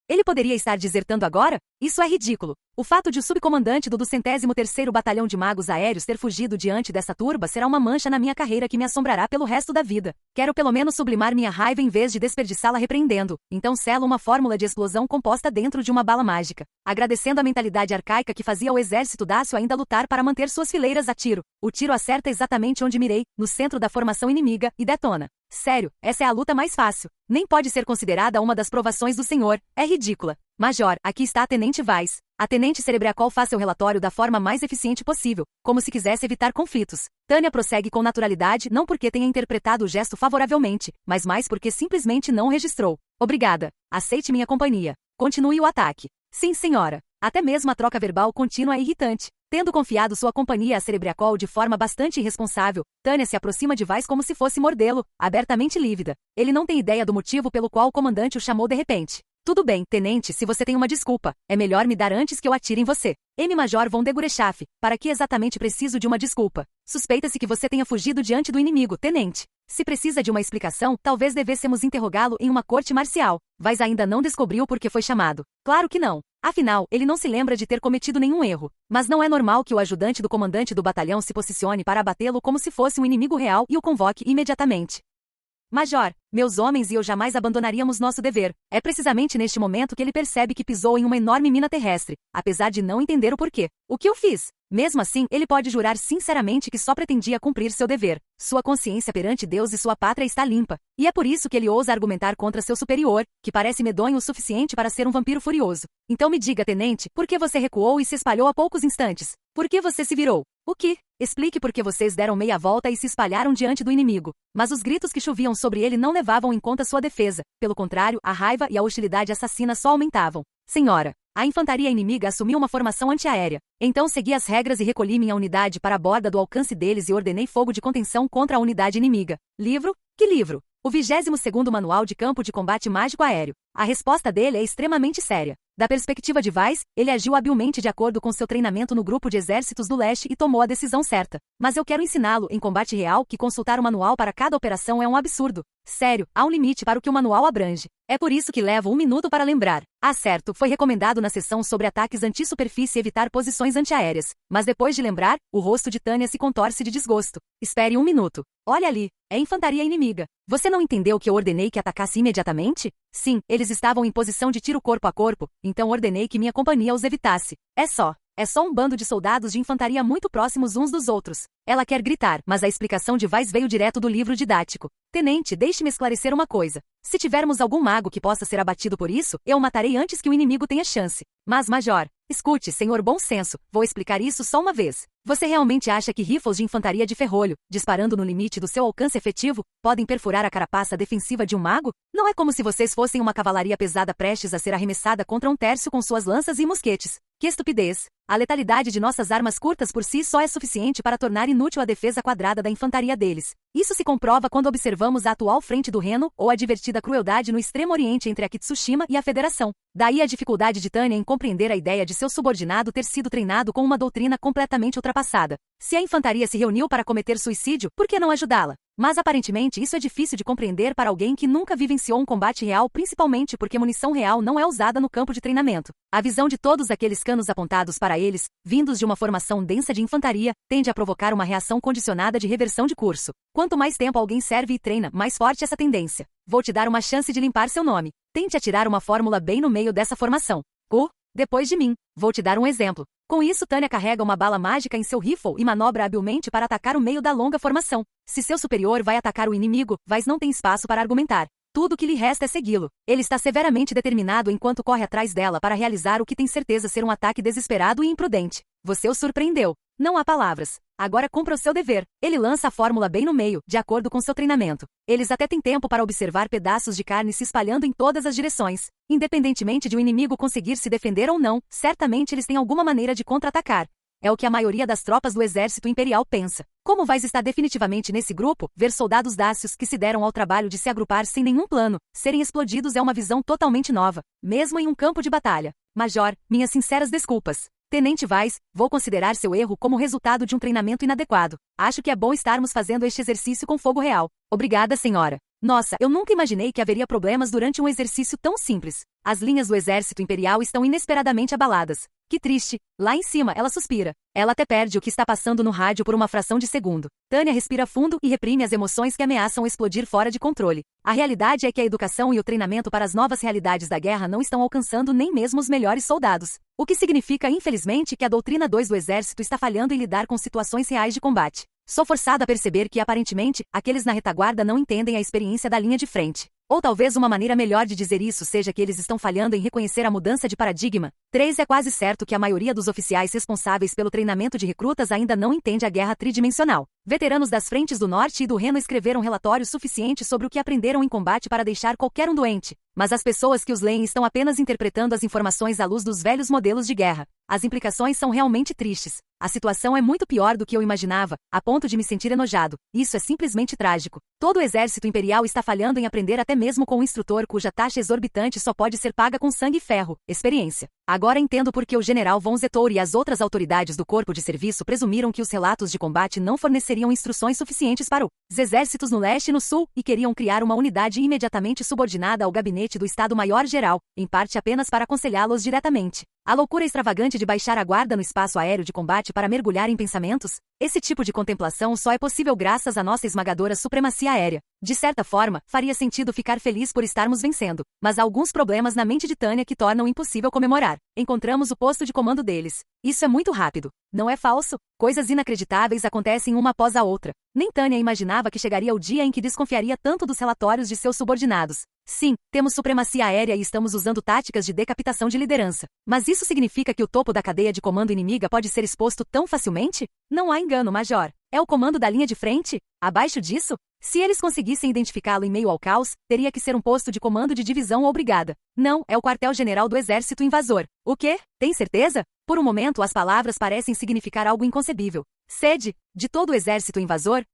Speaker 1: Ele poderia estar desertando agora? Isso é ridículo. O fato de o subcomandante do 203º Batalhão de Magos Aéreos ter fugido diante dessa turba será uma mancha na minha carreira que me assombrará pelo resto da vida. Quero pelo menos sublimar minha raiva em vez de desperdiçá-la repreendendo. Então selo uma fórmula de explosão composta dentro de uma bala mágica. Agradecendo a mentalidade arcaica que fazia o exército dácio ainda lutar para manter suas fileiras a tiro. O tiro acerta exatamente onde mirei, no centro da formação inimiga, e detona. Sério, essa é a luta mais fácil. Nem pode ser considerada uma das provações do senhor. É ridícula. Major, aqui está a Tenente Vais. A Tenente Cerebriacol faz seu relatório da forma mais eficiente possível, como se quisesse evitar conflitos. Tânia prossegue com naturalidade não porque tenha interpretado o gesto favoravelmente, mas mais porque simplesmente não registrou. Obrigada. Aceite minha companhia. Continue o ataque. Sim, senhora. Até mesmo a troca verbal contínua é irritante. Tendo confiado sua companhia a Cerebriacol de forma bastante irresponsável, Tânia se aproxima de Vais como se fosse mordê-lo, abertamente lívida. Ele não tem ideia do motivo pelo qual o comandante o chamou de repente. Tudo bem, tenente, se você tem uma desculpa, é melhor me dar antes que eu atire em você. Major von Degurechaf, para que exatamente preciso de uma desculpa? Suspeita-se que você tenha fugido diante do inimigo, tenente. Se precisa de uma explicação, talvez devêssemos interrogá-lo em uma corte marcial. Vais ainda não descobriu por que foi chamado. Claro que não. Afinal, ele não se lembra de ter cometido nenhum erro. Mas não é normal que o ajudante do comandante do batalhão se posicione para abatê-lo como se fosse um inimigo real e o convoque imediatamente. Major, meus homens e eu jamais abandonaríamos nosso dever. É precisamente neste momento que ele percebe que pisou em uma enorme mina terrestre, apesar de não entender o porquê. O que eu fiz? Mesmo assim, ele pode jurar sinceramente que só pretendia cumprir seu dever. Sua consciência perante Deus e sua pátria está limpa. E é por isso que ele ousa argumentar contra seu superior, que parece medonho o suficiente para ser um vampiro furioso. Então me diga, tenente, por que você recuou e se espalhou a poucos instantes? Por que você se virou? O que? Explique por que vocês deram meia volta e se espalharam diante do inimigo. Mas os gritos que choviam sobre ele não levavam em conta sua defesa. Pelo contrário, a raiva e a hostilidade assassina só aumentavam. Senhora, a infantaria inimiga assumiu uma formação antiaérea. Então segui as regras e recolhi minha unidade para a borda do alcance deles e ordenei fogo de contenção contra a unidade inimiga. Livro? Que livro? O 22º Manual de Campo de Combate Mágico Aéreo. A resposta dele é extremamente séria. Da perspectiva de Vais, ele agiu habilmente de acordo com seu treinamento no grupo de exércitos do leste e tomou a decisão certa. Mas eu quero ensiná-lo, em combate real, que consultar o manual para cada operação é um absurdo. Sério, há um limite para o que o manual abrange. É por isso que levo 1 minuto para lembrar. Certo, foi recomendado na sessão sobre ataques anti-superfície evitar posições antiaéreas. Mas depois de lembrar, o rosto de Tânia se contorce de desgosto. Espere 1 minuto. Olha ali, é infantaria inimiga. Você não entendeu que eu ordenei que atacasse imediatamente? Sim, eles estavam em posição de tiro corpo a corpo, então ordenei que minha companhia os evitasse. É só. É só um bando de soldados de infantaria muito próximos uns dos outros. Ela quer gritar, mas a explicação de Weiss veio direto do livro didático. Tenente, deixe-me esclarecer uma coisa. Se tivermos algum mago que possa ser abatido por isso, eu o matarei antes que o inimigo tenha chance. Mas, Major, escute, senhor bom senso, vou explicar isso só uma vez. Você realmente acha que rifles de infantaria de ferrolho, disparando no limite do seu alcance efetivo, podem perfurar a carapaça defensiva de um mago? Não é como se vocês fossem uma cavalaria pesada prestes a ser arremessada contra um tércio com suas lanças e mosquetes. Que estupidez! A letalidade de nossas armas curtas por si só é suficiente para tornar inútil a defesa quadrada da infantaria deles. Isso se comprova quando observamos a atual frente do Reno ou a divertida crueldade no extremo oriente entre a Kitsushima e a Federação. Daí a dificuldade de Tanya em compreender a ideia de seu subordinado ter sido treinado com uma doutrina completamente ultrapassada. Se a infantaria se reuniu para cometer suicídio, por que não ajudá-la? Mas aparentemente isso é difícil de compreender para alguém que nunca vivenciou um combate real, principalmente porque munição real não é usada no campo de treinamento. A visão de todos aqueles canos apontados para eles, vindos de uma formação densa de infantaria, tende a provocar uma reação condicionada de reversão de curso. Quanto mais tempo alguém serve e treina, mais forte essa tendência. Vou te dar uma chance de limpar seu nome. Tente atirar uma fórmula bem no meio dessa formação. Depois de mim. Vou te dar um exemplo. Com isso, Tanya carrega uma bala mágica em seu rifle e manobra habilmente para atacar o meio da longa formação. Se seu superior vai atacar o inimigo, Weiss não tem espaço para argumentar. Tudo o que lhe resta é segui-lo. Ele está severamente determinado enquanto corre atrás dela para realizar o que tem certeza ser um ataque desesperado e imprudente. Você o surpreendeu. Não há palavras. Agora cumpra o seu dever. Ele lança a fórmula bem no meio, de acordo com seu treinamento. Eles até têm tempo para observar pedaços de carne se espalhando em todas as direções. Independentemente de o inimigo conseguir se defender ou não, certamente eles têm alguma maneira de contra-atacar. É o que a maioria das tropas do exército imperial pensa. Como Weiss está definitivamente nesse grupo, ver soldados dácios que se deram ao trabalho de se agrupar sem nenhum plano, serem explodidos é uma visão totalmente nova, mesmo em um campo de batalha. Major, minhas sinceras desculpas. Tenente Weiss, vou considerar seu erro como resultado de um treinamento inadequado. Acho que é bom estarmos fazendo este exercício com fogo real. Obrigada, senhora. Nossa, eu nunca imaginei que haveria problemas durante um exercício tão simples. As linhas do exército imperial estão inesperadamente abaladas. Que triste. Lá em cima, ela suspira. Ela até perde o que está passando no rádio por uma fração de segundo. Tanya respira fundo e reprime as emoções que ameaçam explodir fora de controle. A realidade é que a educação e o treinamento para as novas realidades da guerra não estão alcançando nem mesmo os melhores soldados. O que significa, infelizmente, que a doutrina 2 do exército está falhando em lidar com situações reais de combate. Sou forçada a perceber que, aparentemente, aqueles na retaguarda não entendem a experiência da linha de frente. Ou talvez uma maneira melhor de dizer isso seja que eles estão falhando em reconhecer a mudança de paradigma. 3. É quase certo que a maioria dos oficiais responsáveis pelo treinamento de recrutas ainda não entende a guerra tridimensional. Veteranos das frentes do Norte e do Reno escreveram relatórios suficientes sobre o que aprenderam em combate para deixar qualquer um doente. Mas as pessoas que os leem estão apenas interpretando as informações à luz dos velhos modelos de guerra. As implicações são realmente tristes. A situação é muito pior do que eu imaginava, a ponto de me sentir enojado. Isso é simplesmente trágico. Todo o exército imperial está falhando em aprender até mesmo com um instrutor cuja taxa exorbitante só pode ser paga com sangue e ferro, experiência. Agora entendo por que o general von Zetor e as outras autoridades do corpo de serviço presumiram que os relatos de combate não forneceriam instruções suficientes para os exércitos no leste e no sul, e queriam criar uma unidade imediatamente subordinada ao gabinete do Estado-Maior-Geral, em parte apenas para aconselhá-los diretamente. A loucura extravagante de baixar a guarda no espaço aéreo de combate para mergulhar em pensamentos? Esse tipo de contemplação só é possível graças à nossa esmagadora supremacia aérea. De certa forma, faria sentido ficar feliz por estarmos vencendo, mas há alguns problemas na mente de Tanya que tornam impossível comemorar. Encontramos o posto de comando deles. Isso é muito rápido. Não é falso? Coisas inacreditáveis acontecem uma após a outra. Nem Tanya imaginava que chegaria o dia em que desconfiaria tanto dos relatórios de seus subordinados. Sim, temos supremacia aérea e estamos usando táticas de decapitação de liderança. Mas isso significa que o topo da cadeia de comando inimiga pode ser exposto tão facilmente? Não há engano, Major. É o comando da linha de frente? Abaixo disso? Se eles conseguissem identificá-lo em meio ao caos, teria que ser um posto de comando de divisão ou brigada. Não, é o quartel-general do exército invasor. O quê? Tem certeza? Por um momento as palavras parecem significar algo inconcebível. Sede, de todo o exército invasor?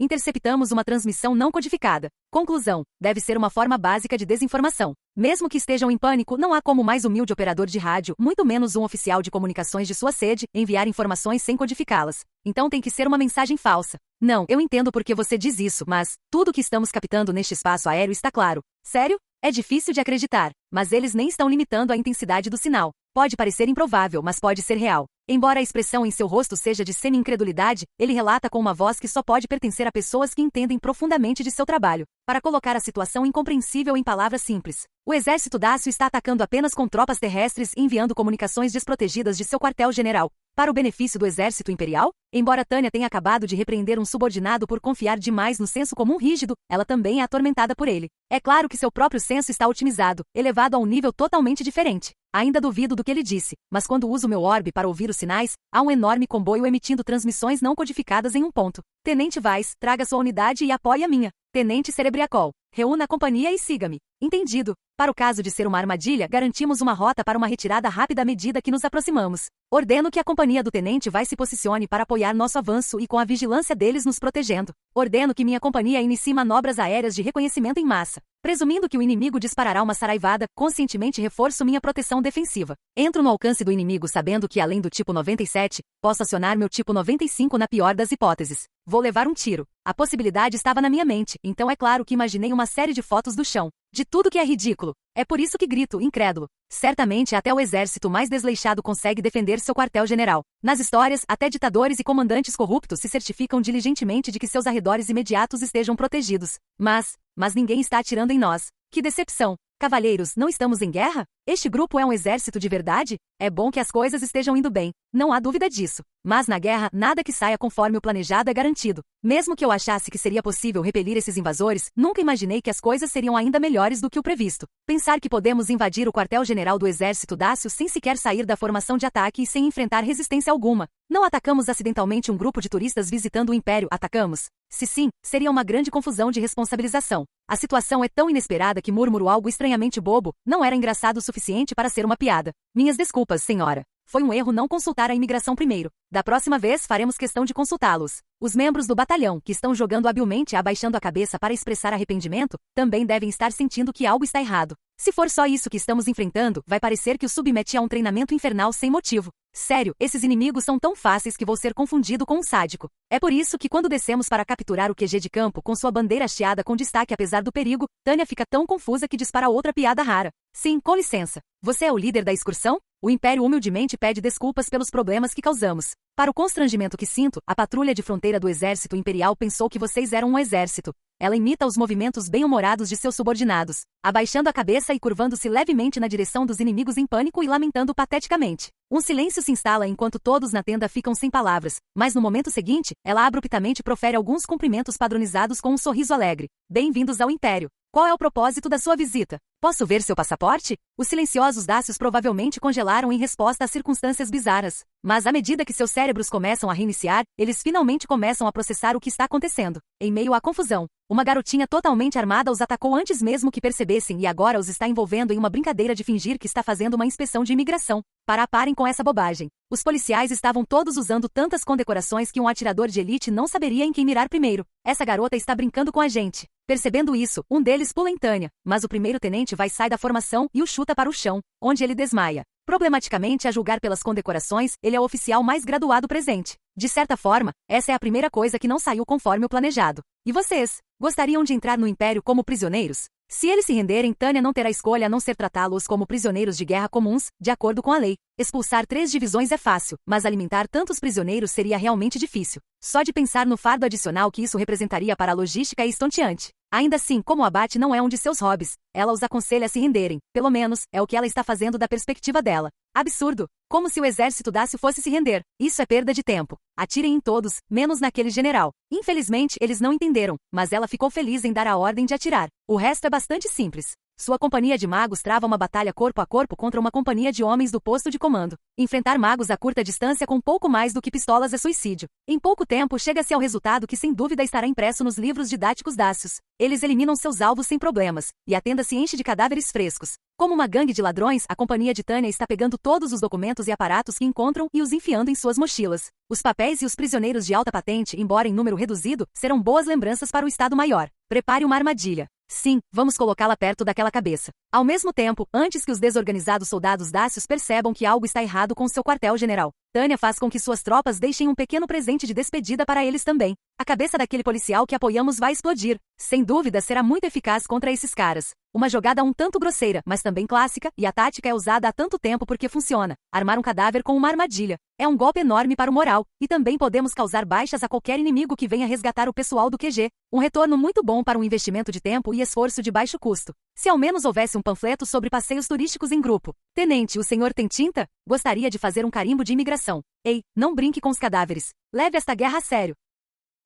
Speaker 1: Interceptamos uma transmissão não codificada. Conclusão: deve ser uma forma básica de desinformação. Mesmo que estejam em pânico, não há como o mais humilde operador de rádio, muito menos um oficial de comunicações de sua sede, enviar informações sem codificá-las. Então tem que ser uma mensagem falsa. Não, eu entendo por que você diz isso, mas tudo que estamos captando neste espaço aéreo está claro. Sério? É difícil de acreditar, mas eles nem estão limitando a intensidade do sinal. Pode parecer improvável, mas pode ser real. Embora a expressão em seu rosto seja de semi-incredulidade, ele relata com uma voz que só pode pertencer a pessoas que entendem profundamente de seu trabalho. Para colocar a situação incompreensível em palavras simples, o exército dácio está atacando apenas com tropas terrestres e enviando comunicações desprotegidas de seu quartel-general. Para o benefício do exército imperial? Embora Tânia tenha acabado de repreender um subordinado por confiar demais no senso comum rígido, ela também é atormentada por ele. É claro que seu próprio senso está otimizado, elevado a um nível totalmente diferente. Ainda duvido do que ele disse, mas quando uso meu orbe para ouvir os sinais, há um enorme comboio emitindo transmissões não codificadas em um ponto. Tenente Weiss, traga sua unidade e apoie a minha. Tenente Cerebriacol, reúna a companhia e siga-me. Entendido. Para o caso de ser uma armadilha, garantimos uma rota para uma retirada rápida à medida que nos aproximamos. Ordeno que a companhia do Tenente Weiss se posicione para apoiar nosso avanço e com a vigilância deles nos protegendo. Ordeno que minha companhia inicie manobras aéreas de reconhecimento em massa. Presumindo que o inimigo disparará uma saraivada, conscientemente reforço minha proteção defensiva. Entro no alcance do inimigo sabendo que, além do tipo 97, posso acionar meu tipo 95 na pior das hipóteses. Vou levar um tiro. A possibilidade estava na minha mente, então é claro que imaginei uma série de fotos do chão. De tudo que é ridículo. É por isso que grito, incrédulo. Certamente até o exército mais desleixado consegue defender seu quartel-general. Nas histórias, até ditadores e comandantes corruptos se certificam diligentemente de que seus arredores imediatos estejam protegidos. Mas ninguém está atirando em nós. Que decepção! Cavalheiros, não estamos em guerra? Este grupo é um exército de verdade? É bom que as coisas estejam indo bem. Não há dúvida disso. Mas na guerra, nada que saia conforme o planejado é garantido. Mesmo que eu achasse que seria possível repelir esses invasores, nunca imaginei que as coisas seriam ainda melhores do que o previsto. Pensar que podemos invadir o quartel-general do exército dácio sem sequer sair da formação de ataque e sem enfrentar resistência alguma. Não atacamos acidentalmente um grupo de turistas visitando o Império, atacamos? Se sim, seria uma grande confusão de responsabilização. A situação é tão inesperada que murmuro algo estranhamente bobo, não era engraçado o suficiente para ser uma piada. Minhas desculpas, senhora. Foi um erro não consultar a imigração primeiro. Da próxima vez faremos questão de consultá-los. Os membros do batalhão, que estão jogando habilmente abaixando a cabeça para expressar arrependimento, também devem estar sentindo que algo está errado. Se for só isso que estamos enfrentando, vai parecer que o submete a um treinamento infernal sem motivo. Sério, esses inimigos são tão fáceis que vou ser confundido com um sádico. É por isso que quando descemos para capturar o QG de campo com sua bandeira hasteada com destaque apesar do perigo, Tânia fica tão confusa que dispara outra piada rara. Sim, com licença. Você é o líder da excursão? O Império humildemente pede desculpas pelos problemas que causamos. Para o constrangimento que sinto, a patrulha de fronteira do Exército Imperial pensou que vocês eram um exército. Ela imita os movimentos bem-humorados de seus subordinados, abaixando a cabeça e curvando-se levemente na direção dos inimigos em pânico e lamentando pateticamente. Um silêncio se instala enquanto todos na tenda ficam sem palavras, mas no momento seguinte, ela abruptamente profere alguns cumprimentos padronizados com um sorriso alegre. Bem-vindos ao Império. Qual é o propósito da sua visita? Posso ver seu passaporte? Os silenciosos dácios provavelmente congelaram em resposta às circunstâncias bizarras. Mas à medida que seus cérebros começam a reiniciar, eles finalmente começam a processar o que está acontecendo. Em meio à confusão, uma garotinha totalmente armada os atacou antes mesmo que percebessem e agora os está envolvendo em uma brincadeira de fingir que está fazendo uma inspeção de imigração. Parem com essa bobagem. Os policiais estavam todos usando tantas condecorações que um atirador de elite não saberia em quem mirar primeiro. Essa garota está brincando com a gente. Percebendo isso, um deles pula em Tânia, mas o primeiro tenente vai sair da formação e o chuta para o chão, onde ele desmaia. Problematicamente, a julgar pelas condecorações, ele é o oficial mais graduado presente. De certa forma, essa é a primeira coisa que não saiu conforme o planejado. E vocês? Gostariam de entrar no Império como prisioneiros? Se eles se renderem, Tânia não terá escolha a não ser tratá-los como prisioneiros de guerra comuns, de acordo com a lei. Expulsar 3 divisões é fácil, mas alimentar tantos prisioneiros seria realmente difícil. Só de pensar no fardo adicional que isso representaria para a logística é estonteante. Ainda assim, como o abate não é um de seus hobbies, ela os aconselha a se renderem. Pelo menos, é o que ela está fazendo da perspectiva dela. Absurdo! Como se o exército dácio fosse se render. Isso é perda de tempo. Atirem em todos, menos naquele general. Infelizmente, eles não entenderam, mas ela ficou feliz em dar a ordem de atirar. O resto é bastante simples. Sua companhia de magos trava uma batalha corpo a corpo contra uma companhia de homens do posto de comando. Enfrentar magos a curta distância com pouco mais do que pistolas é suicídio. Em pouco tempo chega-se ao resultado que sem dúvida estará impresso nos livros didáticos dácios. Eles eliminam seus alvos sem problemas, e a tenda se enche de cadáveres frescos. Como uma gangue de ladrões, a companhia de Tânia está pegando todos os documentos e aparatos que encontram e os enfiando em suas mochilas. Os papéis e os prisioneiros de alta patente, embora em número reduzido, serão boas lembranças para o Estado-Maior. Prepare uma armadilha. Sim, vamos colocá-la perto daquela cabeça. Ao mesmo tempo, antes que os desorganizados soldados dácios percebam que algo está errado com seu quartel-general, Tânia faz com que suas tropas deixem um pequeno presente de despedida para eles também. A cabeça daquele policial que apoiamos vai explodir. Sem dúvida, será muito eficaz contra esses caras. Uma jogada um tanto grosseira, mas também clássica, e a tática é usada há tanto tempo porque funciona. Armar um cadáver com uma armadilha. É um golpe enorme para o moral, e também podemos causar baixas a qualquer inimigo que venha resgatar o pessoal do QG. Um retorno muito bom para um investimento de tempo e esforço de baixo custo. Se ao menos houvesse um panfleto sobre passeios turísticos em grupo. Tenente, o senhor tem tinta? Gostaria de fazer um carimbo de imigração. Ei, não brinque com os cadáveres. Leve esta guerra a sério.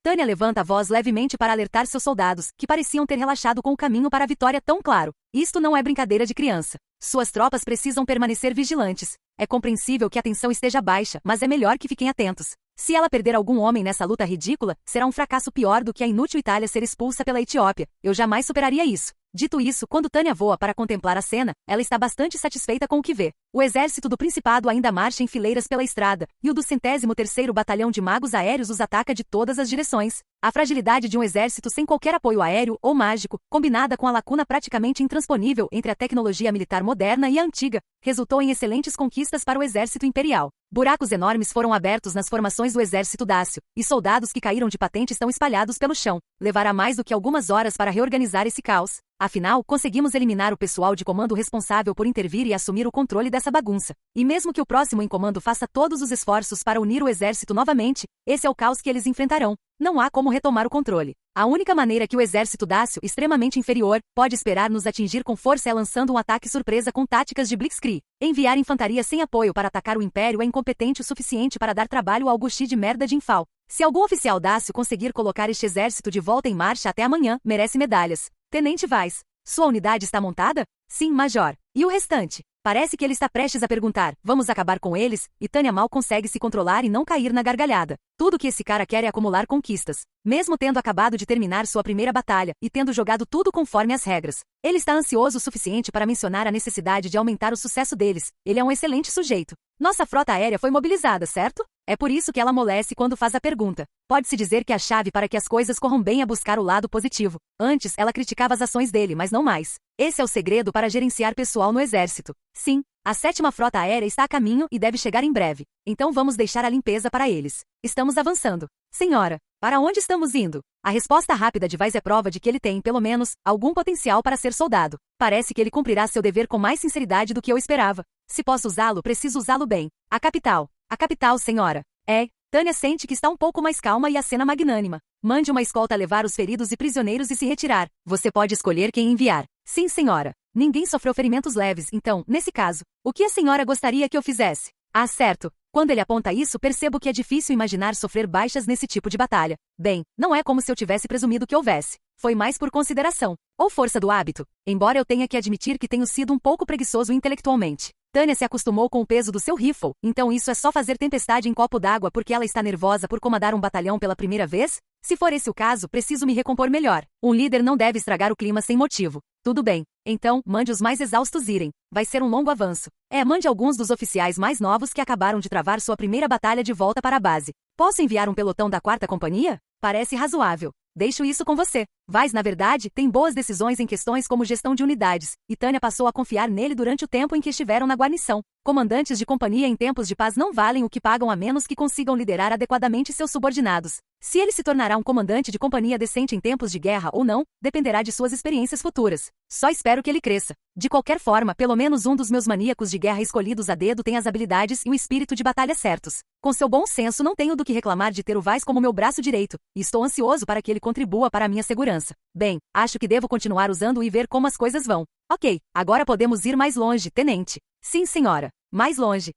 Speaker 1: Tânia levanta a voz levemente para alertar seus soldados, que pareciam ter relaxado com o caminho para a vitória tão claro. Isto não é brincadeira de criança. Suas tropas precisam permanecer vigilantes. É compreensível que a tensão esteja baixa, mas é melhor que fiquem atentos. Se ela perder algum homem nessa luta ridícula, será um fracasso pior do que a inútil Itália ser expulsa pela Etiópia. Eu jamais superaria isso. Dito isso, quando Tânia voa para contemplar a cena, ela está bastante satisfeita com o que vê. O exército do Principado ainda marcha em fileiras pela estrada, e o do 103º Batalhão de Magos Aéreos os ataca de todas as direções. A fragilidade de um exército sem qualquer apoio aéreo ou mágico, combinada com a lacuna praticamente intransponível entre a tecnologia militar moderna e a antiga, resultou em excelentes conquistas para o exército imperial. Buracos enormes foram abertos nas formações do exército dácio, e soldados que caíram de patente estão espalhados pelo chão. Levará mais do que algumas horas para reorganizar esse caos. Afinal, conseguimos eliminar o pessoal de comando responsável por intervir e assumir o controle dessa bagunça. E mesmo que o próximo em comando faça todos os esforços para unir o exército novamente, esse é o caos que eles enfrentarão. Não há como retomar o controle. A única maneira que o exército dácio, extremamente inferior, pode esperar nos atingir com força é lançando um ataque surpresa com táticas de blitzkrieg. Enviar infantaria sem apoio para atacar o império é incompetente o suficiente para dar trabalho ao Gushi de merda de Infal. Se algum oficial dácio conseguir colocar este exército de volta em marcha até amanhã, merece medalhas. Tenente Weiss, sua unidade está montada? Sim, Major. E o restante? Parece que ele está prestes a perguntar, vamos acabar com eles? E Tânia mal consegue se controlar e não cair na gargalhada. Tudo que esse cara quer é acumular conquistas. Mesmo tendo acabado de terminar sua primeira batalha, e tendo jogado tudo conforme as regras. Ele está ansioso o suficiente para mencionar a necessidade de aumentar o sucesso deles. Ele é um excelente sujeito. Nossa frota aérea foi mobilizada, certo? É por isso que ela amolece quando faz a pergunta. Pode-se dizer que a chave para que as coisas corram bem é buscar o lado positivo. Antes, ela criticava as ações dele, mas não mais. Esse é o segredo para gerenciar pessoal no exército. Sim, a 7ª Frota Aérea está a caminho e deve chegar em breve. Então vamos deixar a limpeza para eles. Estamos avançando. Senhora, para onde estamos indo? A resposta rápida de Weiss é prova de que ele tem, pelo menos, algum potencial para ser soldado. Parece que ele cumprirá seu dever com mais sinceridade do que eu esperava. Se posso usá-lo, preciso usá-lo bem. A capital. A capital, senhora. Tânia sente que está um pouco mais calma e acena magnânima. Mande uma escolta levar os feridos e prisioneiros e se retirar. Você pode escolher quem enviar. Sim, senhora. Ninguém sofreu ferimentos leves, então, nesse caso, o que a senhora gostaria que eu fizesse? Ah, certo. Quando ele aponta isso, percebo que é difícil imaginar sofrer baixas nesse tipo de batalha. Bem, não é como se eu tivesse presumido que houvesse. Foi mais por consideração. Ou força do hábito. Embora eu tenha que admitir que tenho sido um pouco preguiçoso intelectualmente. Tânia se acostumou com o peso do seu rifle, então isso é só fazer tempestade em copo d'água porque ela está nervosa por comandar um batalhão pela primeira vez? Se for esse o caso, preciso me recompor melhor. Um líder não deve estragar o clima sem motivo. Tudo bem. Então, mande os mais exaustos irem. Vai ser um longo avanço. Mande alguns dos oficiais mais novos que acabaram de travar sua primeira batalha de volta para a base. Posso enviar um pelotão da 4ª Companhia? Parece razoável. Deixo isso com você. Weiss, na verdade, tem boas decisões em questões como gestão de unidades, e Tânia passou a confiar nele durante o tempo em que estiveram na guarnição. Comandantes de companhia em tempos de paz não valem o que pagam a menos que consigam liderar adequadamente seus subordinados. Se ele se tornará um comandante de companhia decente em tempos de guerra ou não, dependerá de suas experiências futuras. Só espero que ele cresça. De qualquer forma, pelo menos um dos meus maníacos de guerra escolhidos a dedo tem as habilidades e o espírito de batalha certos. Com seu bom senso, não tenho do que reclamar de ter o Weiss como meu braço direito, e estou ansioso para que ele contribua para a minha segurança. Bem, acho que devo continuar usando-o e ver como as coisas vão. Ok, agora podemos ir mais longe, tenente. Sim, senhora. Mais longe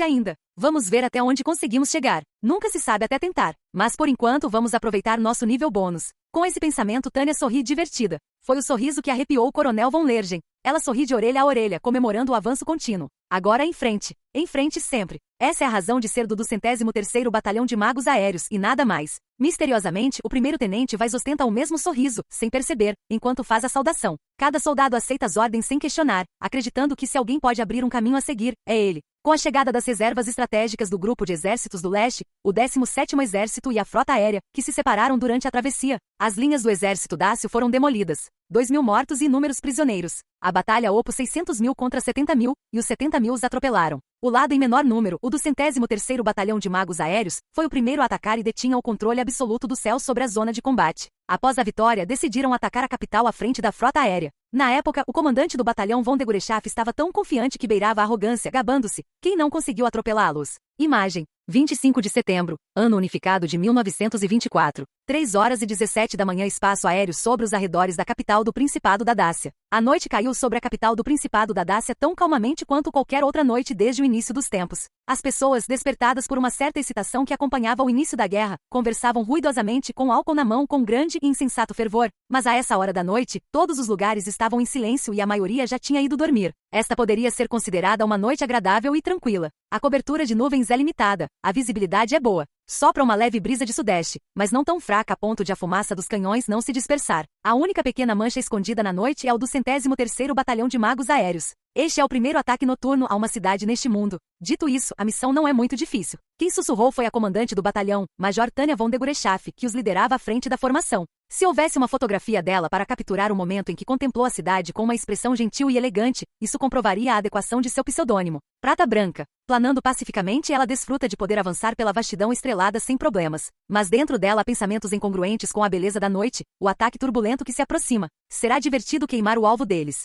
Speaker 1: ainda. Vamos ver até onde conseguimos chegar. Nunca se sabe até tentar. Mas por enquanto vamos aproveitar nosso nível bônus. Com esse pensamento, Tânia sorri divertida. Foi o sorriso que arrepiou o Coronel von Lergen. Ela sorri de orelha a orelha, comemorando o avanço contínuo. Agora em frente. Em frente sempre. Essa é a razão de ser do 203º Batalhão de Magos Aéreos, e nada mais. Misteriosamente, o primeiro-tenente Weiss ostenta o mesmo sorriso, sem perceber, enquanto faz a saudação. Cada soldado aceita as ordens sem questionar, acreditando que se alguém pode abrir um caminho a seguir, é ele. Com a chegada das reservas estratégicas do Grupo de Exércitos do Leste, o 17º Exército e a Frota Aérea, que se separaram durante a travessia, as linhas do exército dácio foram demolidas. 2.000 mortos e inúmeros prisioneiros. A batalha houve 600.000 contra 70.000, e os 70.000 os atropelaram. O lado em menor número, o do 113º Batalhão de Magos Aéreos, foi o primeiro a atacar e detinha o controle absoluto do céu sobre a zona de combate. Após a vitória, decidiram atacar a capital à frente da frota aérea. Na época, o comandante do batalhão von Degorechaf estava tão confiante que beirava a arrogância, gabando-se. Quem não conseguiu atropelá-los? Imagem. 25 de setembro, ano unificado de 1924. 3h17 da manhã, espaço aéreo sobre os arredores da capital do Principado da Dácia. A noite caiu sobre a capital do Principado da Dácia tão calmamente quanto qualquer outra noite desde o início dos tempos. As pessoas, despertadas por uma certa excitação que acompanhava o início da guerra, conversavam ruidosamente com álcool na mão com grande e insensato fervor, mas a essa hora da noite, todos os lugares estavam em silêncio e a maioria já tinha ido dormir. Esta poderia ser considerada uma noite agradável e tranquila. A cobertura de nuvens é limitada, a visibilidade é boa. Sopra uma leve brisa de sudeste, mas não tão fraca a ponto de a fumaça dos canhões não se dispersar. A única pequena mancha escondida na noite é o do 113º Batalhão de Magos Aéreos. Este é o primeiro ataque noturno a uma cidade neste mundo. Dito isso, a missão não é muito difícil. Quem sussurrou foi a comandante do batalhão, Major Tânia von Degorechaf, que os liderava à frente da formação. Se houvesse uma fotografia dela para capturar o momento em que contemplou a cidade com uma expressão gentil e elegante, isso comprovaria a adequação de seu pseudônimo. Prata branca. Planando pacificamente, ela desfruta de poder avançar pela vastidão estrelada sem problemas. Mas dentro dela há pensamentos incongruentes com a beleza da noite, o ataque turbulento que se aproxima. Será divertido queimar o alvo deles.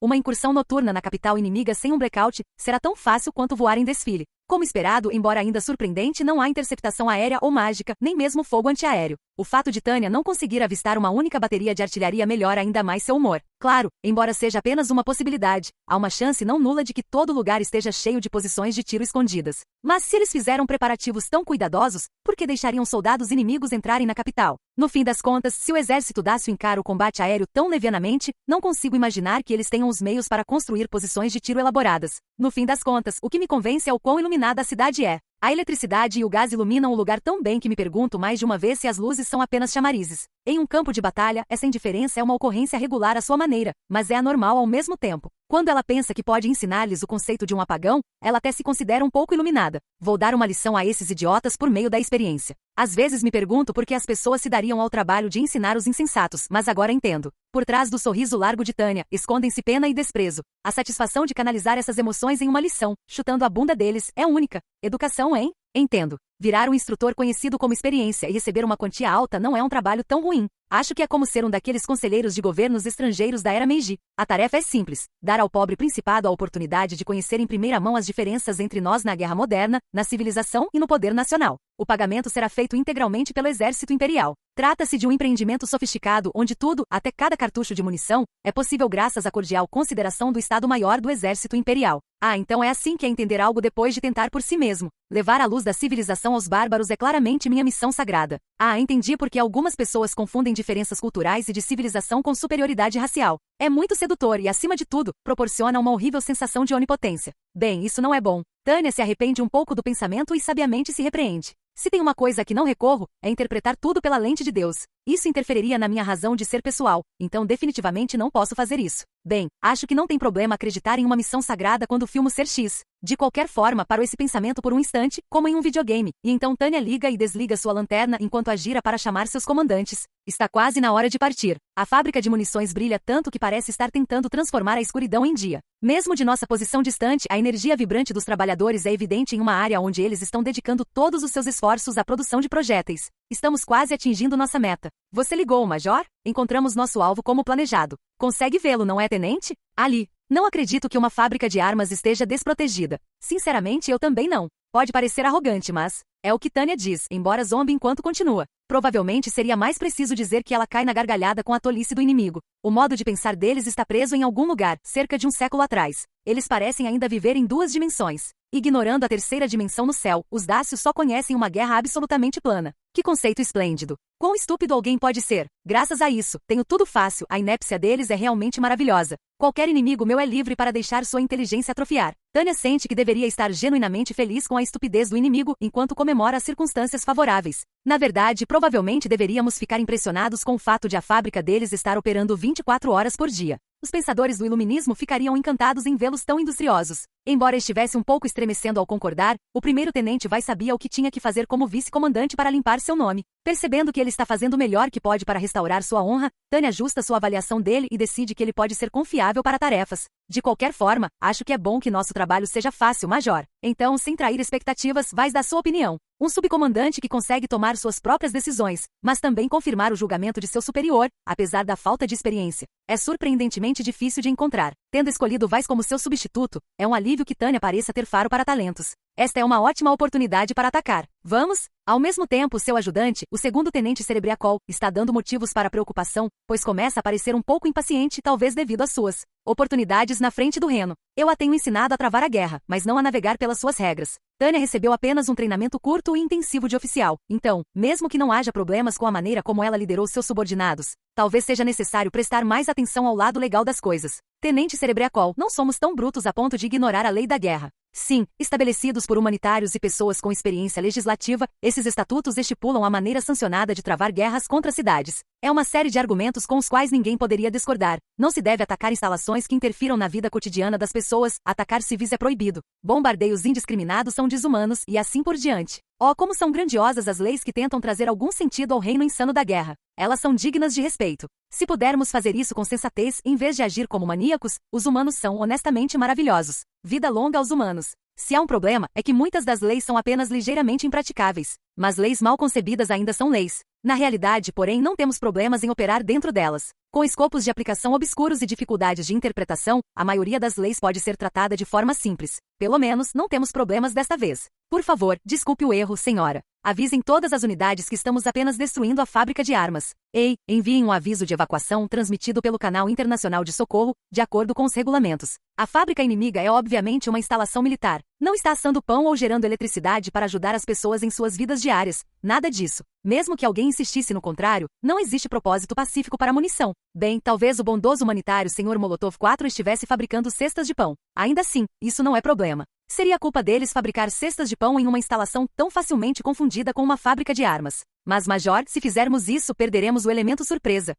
Speaker 1: Uma incursão noturna na capital inimiga sem um blackout será tão fácil quanto voar em desfile. Como esperado, embora ainda surpreendente, não há interceptação aérea ou mágica, nem mesmo fogo antiaéreo. O fato de Tânia não conseguir avistar uma única bateria de artilharia melhora ainda mais seu humor. Claro, embora seja apenas uma possibilidade, há uma chance não nula de que todo lugar esteja cheio de posições de tiro escondidas. Mas se eles fizeram preparativos tão cuidadosos, por que deixariam soldados inimigos entrarem na capital? No fim das contas, se o exército dácio encara o combate aéreo tão levianamente, não consigo imaginar que eles tenham os meios para construir posições de tiro elaboradas. No fim das contas, o que me convence é o quão iluminada a cidade é. A eletricidade e o gás iluminam o lugar tão bem que me pergunto mais de uma vez se as luzes são apenas chamarizes. Em um campo de batalha, essa indiferença é uma ocorrência regular à sua maneira, mas é anormal ao mesmo tempo. Quando ela pensa que pode ensinar-lhes o conceito de um apagão, ela até se considera um pouco iluminada. Vou dar uma lição a esses idiotas por meio da experiência. Às vezes me pergunto por que as pessoas se dariam ao trabalho de ensinar os insensatos, mas agora entendo. Por trás do sorriso largo de Tânia, escondem-se pena e desprezo. A satisfação de canalizar essas emoções em uma lição, chutando a bunda deles, é única. Educação, hein? Entendo. Virar um instrutor conhecido como experiência e receber uma quantia alta não é um trabalho tão ruim. Acho que é como ser um daqueles conselheiros de governos estrangeiros da era Meiji. A tarefa é simples: dar ao pobre principado a oportunidade de conhecer em primeira mão as diferenças entre nós na guerra moderna, na civilização e no poder nacional. O pagamento será feito integralmente pelo exército imperial. Trata-se de um empreendimento sofisticado onde tudo, até cada cartucho de munição, é possível graças à cordial consideração do Estado-Maior do Exército Imperial. Ah, então é assim que é entender algo depois de tentar por si mesmo. Levar a luz da civilização aos bárbaros é claramente minha missão sagrada. Ah, entendi porque algumas pessoas confundem diferenças culturais e de civilização com superioridade racial. É muito sedutor e, acima de tudo, proporciona uma horrível sensação de onipotência. Bem, isso não é bom. Tânia se arrepende um pouco do pensamento e sabiamente se repreende. Se tem uma coisa a que não recorro, é interpretar tudo pela lente de Deus. Isso interferiria na minha razão de ser pessoal, então definitivamente não posso fazer isso. Bem, acho que não tem problema acreditar em uma missão sagrada quando filmo ser X. De qualquer forma, paro esse pensamento por um instante, como em um videogame, e então Tânia liga e desliga sua lanterna enquanto agira para chamar seus comandantes. Está quase na hora de partir. A fábrica de munições brilha tanto que parece estar tentando transformar a escuridão em dia. Mesmo de nossa posição distante, a energia vibrante dos trabalhadores é evidente em uma área onde eles estão dedicando todos os seus esforços à produção de projéteis. Estamos quase atingindo nossa meta. Você ligou, Major? Encontramos nosso alvo como planejado. Consegue vê-lo, não é, tenente? Ali. Não acredito que uma fábrica de armas esteja desprotegida. Sinceramente, eu também não. Pode parecer arrogante, mas é o que Tânia diz, embora zombe enquanto continua. Provavelmente seria mais preciso dizer que ela cai na gargalhada com a tolice do inimigo. O modo de pensar deles está preso em algum lugar, cerca de um século atrás. Eles parecem ainda viver em 2 dimensões. Ignorando a 3ª dimensão no céu, os dácios só conhecem uma guerra absolutamente plana. Que conceito esplêndido! Quão estúpido alguém pode ser? Graças a isso, tenho tudo fácil, a inépcia deles é realmente maravilhosa. Qualquer inimigo meu é livre para deixar sua inteligência atrofiar. Tânia sente que deveria estar genuinamente feliz com a estupidez do inimigo enquanto comemora as circunstâncias favoráveis. Na verdade, provavelmente deveríamos ficar impressionados com o fato de a fábrica deles estar operando 24 horas por dia. Os pensadores do iluminismo ficariam encantados em vê-los tão industriosos. Embora estivesse um pouco estremecendo ao concordar, o primeiro-tenente Vai sabia o que tinha que fazer como vice-comandante para limpar seu nome. Percebendo que ele está fazendo o melhor que pode para restaurar sua honra, Tânia ajusta sua avaliação dele e decide que ele pode ser confiável para tarefas. De qualquer forma, acho que é bom que nosso trabalho seja fácil, Major. Então, sem trair expectativas, vais dar sua opinião. Um subcomandante que consegue tomar suas próprias decisões, mas também confirmar o julgamento de seu superior, apesar da falta de experiência. É surpreendentemente difícil de encontrar. Tendo escolhido Vais como seu substituto, é um alívio que Tânia pareça ter faro para talentos. Esta é uma ótima oportunidade para atacar. Vamos? Ao mesmo tempo, seu ajudante, o segundo tenente Cerebriacol, está dando motivos para preocupação, pois começa a parecer um pouco impaciente, talvez devido às suas oportunidades na frente do Reno. Eu a tenho ensinado a travar a guerra, mas não a navegar pelas suas regras. Tânia recebeu apenas um treinamento curto e intensivo de oficial. Então, mesmo que não haja problemas com a maneira como ela liderou seus subordinados, talvez seja necessário prestar mais atenção ao lado legal das coisas. Tenente Cerebriacol, não somos tão brutos a ponto de ignorar a lei da guerra. Sim, estabelecidos por humanitários e pessoas com experiência legislativa, esses estatutos estipulam a maneira sancionada de travar guerras contra cidades. É uma série de argumentos com os quais ninguém poderia discordar. Não se deve atacar instalações que interfiram na vida cotidiana das pessoas, atacar civis é proibido. Bombardeios indiscriminados são desumanos e assim por diante. Oh, como são grandiosas as leis que tentam trazer algum sentido ao reino insano da guerra. Elas são dignas de respeito. Se pudermos fazer isso com sensatez, em vez de agir como maníacos, os humanos são honestamente maravilhosos. Vida longa aos humanos. Se há um problema, é que muitas das leis são apenas ligeiramente impraticáveis. Mas leis mal concebidas ainda são leis. Na realidade, porém, não temos problemas em operar dentro delas. Com escopos de aplicação obscuros e dificuldades de interpretação, a maioria das leis pode ser tratada de forma simples. Pelo menos, não temos problemas desta vez. Por favor, desculpe o erro, senhora. Avisem todas as unidades que estamos apenas destruindo a fábrica de armas. Ei, enviem um aviso de evacuação transmitido pelo canal internacional de socorro, de acordo com os regulamentos. A fábrica inimiga é obviamente uma instalação militar. Não está assando pão ou gerando eletricidade para ajudar as pessoas em suas vidas diárias. Nada disso. Mesmo que alguém insistisse no contrário, não existe propósito pacífico para a munição. Bem, talvez o bondoso humanitário Sr. Molotov 4 estivesse fabricando cestas de pão. Ainda assim, isso não é problema. Seria culpa deles fabricar cestas de pão em uma instalação tão facilmente confundida com uma fábrica de armas. Mas, Major, se fizermos isso, perderemos o elemento surpresa.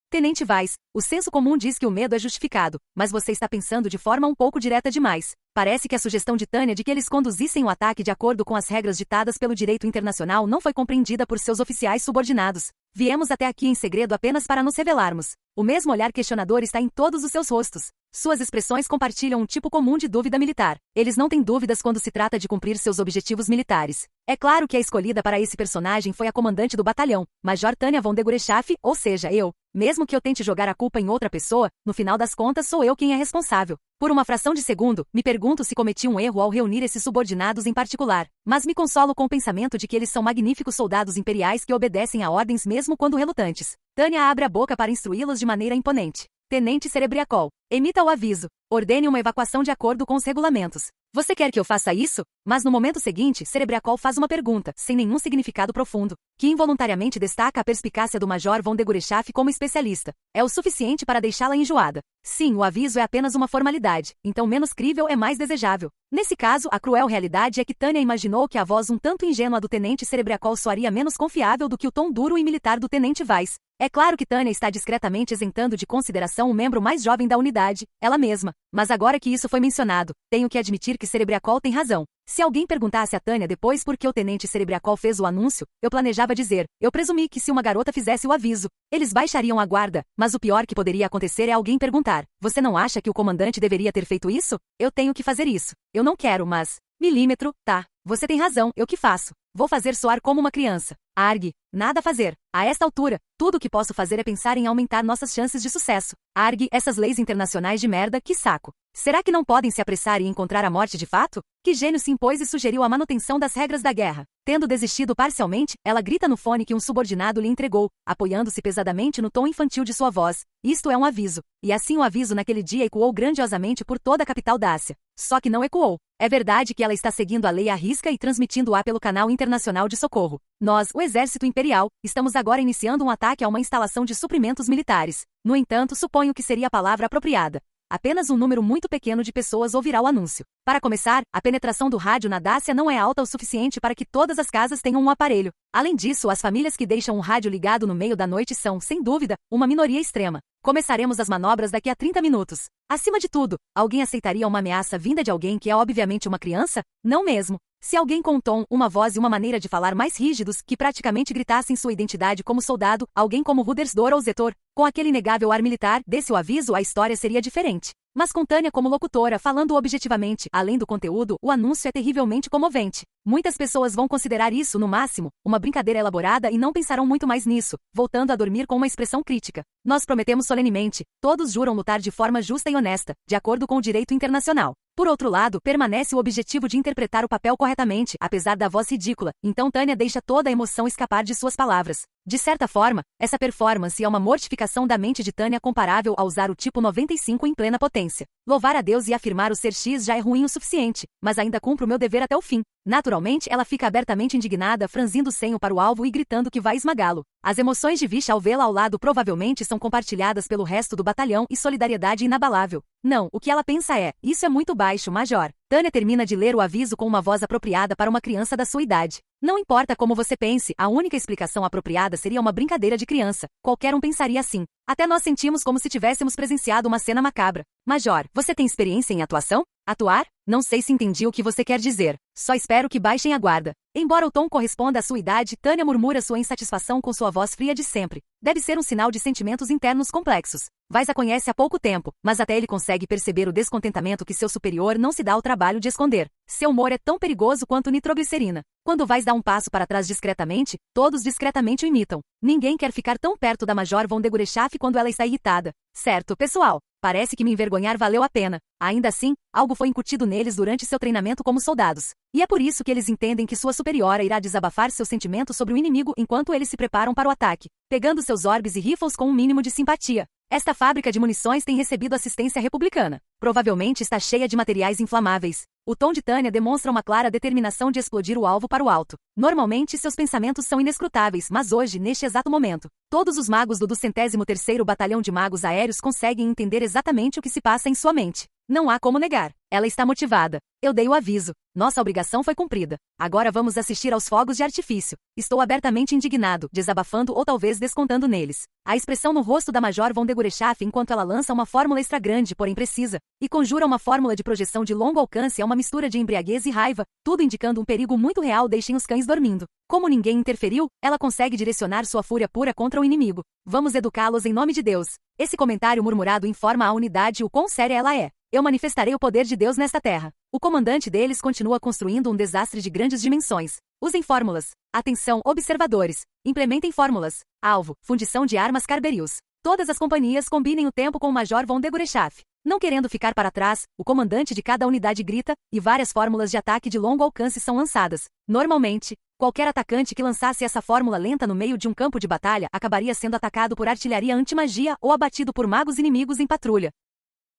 Speaker 1: Tenente Weiss, o senso comum diz que o medo é justificado, mas você está pensando de forma um pouco direta demais. Parece que a sugestão de Tânia de que eles conduzissem o ataque de acordo com as regras ditadas pelo direito internacional não foi compreendida por seus oficiais subordinados. Viemos até aqui em segredo apenas para nos revelarmos. O mesmo olhar questionador está em todos os seus rostos. Suas expressões compartilham um tipo comum de dúvida militar. Eles não têm dúvidas quando se trata de cumprir seus objetivos militares. É claro que a escolhida para esse personagem foi a comandante do batalhão, Major Tânia von de Gurechaff, ou seja, eu. Mesmo que eu tente jogar a culpa em outra pessoa, no final das contas sou eu quem é responsável. Por uma fração de segundo, me pergunto se cometi um erro ao reunir esses subordinados em particular, mas me consolo com o pensamento de que eles são magníficos soldados imperiais que obedecem a ordens mesmo quando relutantes. Tânia abre a boca para instruí-los de maneira imponente. Tenente Cerebriacol, emita o aviso. Ordene uma evacuação de acordo com os regulamentos. Você quer que eu faça isso? Mas no momento seguinte, Cerebriacol faz uma pergunta, sem nenhum significado profundo, que involuntariamente destaca a perspicácia do Major von de Gurechaff como especialista. É o suficiente para deixá-la enjoada. Sim, o aviso é apenas uma formalidade, então menos crível é mais desejável. Nesse caso, a cruel realidade é que Tânia imaginou que a voz um tanto ingênua do Tenente Cerebriacol soaria menos confiável do que o tom duro e militar do Tenente Weiss. É claro que Tânia está discretamente isentando de consideração o membro mais jovem da unidade, ela mesma. Mas agora que isso foi mencionado, tenho que admitir que Cerebriacol tem razão. Se alguém perguntasse a Tânia depois por que o Tenente Cerebriacol fez o anúncio, eu planejava dizer, eu presumi que se uma garota fizesse o aviso, eles baixariam a guarda, mas o pior que poderia acontecer é alguém perguntar, você não acha que o comandante deveria ter feito isso? Eu tenho que fazer isso. Eu não quero, mas... Milímetro, tá. Você tem razão, eu que faço. Vou fazer soar como uma criança. Arg, nada a fazer. A esta altura, tudo o que posso fazer é pensar em aumentar nossas chances de sucesso. Arg, essas leis internacionais de merda, que saco. Será que não podem se apressar e encontrar a morte de fato? Que gênio se impôs e sugeriu a manutenção das regras da guerra? Tendo desistido parcialmente, ela grita no fone que um subordinado lhe entregou, apoiando-se pesadamente no tom infantil de sua voz. Isto é um aviso. E assim o aviso naquele dia ecoou grandiosamente por toda a capital da Ásia. Só que não ecoou. É verdade que ela está seguindo a lei à risca e transmitindo-a pelo canal internacional de socorro. Nós, o Exército Imperial, estamos agora iniciando um ataque a uma instalação de suprimentos militares. No entanto, suponho que seria a palavra apropriada. Apenas um número muito pequeno de pessoas ouvirá o anúncio. Para começar, a penetração do rádio na Dacia não é alta o suficiente para que todas as casas tenham um aparelho. Além disso, as famílias que deixam um rádio ligado no meio da noite são, sem dúvida, uma minoria extrema. Começaremos as manobras daqui a 30 minutos. Acima de tudo, alguém aceitaria uma ameaça vinda de alguém que é obviamente uma criança? Não mesmo. Se alguém com um tom, uma voz e uma maneira de falar mais rígidos, que praticamente gritassem sua identidade como soldado, alguém como Rudersdorf ou Zetor, com aquele inegável ar militar, desse o aviso, a história seria diferente. Mas com Tânia como locutora, falando objetivamente, além do conteúdo, o anúncio é terrivelmente comovente. Muitas pessoas vão considerar isso, no máximo, uma brincadeira elaborada e não pensarão muito mais nisso, voltando a dormir com uma expressão crítica. Nós prometemos solenemente, todos juram lutar de forma justa e honesta, de acordo com o direito internacional. Por outro lado, permanece o objetivo de interpretar o papel corretamente, apesar da voz ridícula, então Tânia deixa toda a emoção escapar de suas palavras. De certa forma, essa performance é uma mortificação da mente de Tânia comparável a usar o tipo 95 em plena potência. Louvar a Deus e afirmar o ser X já é ruim o suficiente, mas ainda cumpro o meu dever até o fim. Naturalmente, ela fica abertamente indignada, franzindo o senho para o alvo e gritando que vai esmagá-lo. As emoções de Visha ao vê-la ao lado provavelmente são compartilhadas pelo resto do batalhão e solidariedade inabalável. Não, o que ela pensa é, isso é muito baixo, Major. Tânia termina de ler o aviso com uma voz apropriada para uma criança da sua idade. Não importa como você pense, a única explicação apropriada seria uma brincadeira de criança. Qualquer um pensaria assim. Até nós sentimos como se tivéssemos presenciado uma cena macabra. Major, você tem experiência em atuação? Atuar? Não sei se entendi o que você quer dizer. Só espero que baixem a guarda. Embora o tom corresponda à sua idade, Tânia murmura sua insatisfação com sua voz fria de sempre. Deve ser um sinal de sentimentos internos complexos. Vais a conhece há pouco tempo, mas até ele consegue perceber o descontentamento que seu superior não se dá ao trabalho de esconder. Seu humor é tão perigoso quanto nitroglicerina. Quando vais dar um passo para trás discretamente, todos discretamente o imitam. Ninguém quer ficar tão perto da Major von Degorechaf quando ela está irritada. Certo, pessoal. Parece que me envergonhar valeu a pena. Ainda assim, algo foi incutido neles durante seu treinamento como soldados. E é por isso que eles entendem que sua superiora irá desabafar seus sentimentos sobre o inimigo enquanto eles se preparam para o ataque, pegando seus orbes e rifles com um mínimo de simpatia. Esta fábrica de munições tem recebido assistência republicana. Provavelmente está cheia de materiais inflamáveis. O tom de Tânia demonstra uma clara determinação de explodir o alvo para o alto. Normalmente seus pensamentos são inescrutáveis, mas hoje, neste exato momento, todos os magos do 203º Batalhão de Magos Aéreos conseguem entender exatamente o que se passa em sua mente. Não há como negar. Ela está motivada. Eu dei o aviso. Nossa obrigação foi cumprida. Agora vamos assistir aos fogos de artifício. Estou abertamente indignado, desabafando ou talvez descontando neles. A expressão no rosto da Major von Degorechaf enquanto ela lança uma fórmula extra grande, porém precisa, e conjura uma fórmula de projeção de longo alcance é uma mistura de embriaguez e raiva, tudo indicando um perigo muito real. Deixem os cães dormindo. Como ninguém interferiu, ela consegue direcionar sua fúria pura contra o inimigo. Vamos educá-los em nome de Deus. Esse comentário murmurado informa à unidade o quão séria ela é. Eu manifestarei o poder de Deus nesta terra. O comandante deles continua construindo um desastre de grandes dimensões. Usem fórmulas. Atenção, observadores. Implementem fórmulas. Alvo, fundição de armas Carberils. Todas as companhias combinem o tempo com o Major von Degorechaf. Não querendo ficar para trás, o comandante de cada unidade grita, e várias fórmulas de ataque de longo alcance são lançadas. Normalmente, qualquer atacante que lançasse essa fórmula lenta no meio de um campo de batalha acabaria sendo atacado por artilharia anti-magia ou abatido por magos inimigos em patrulha.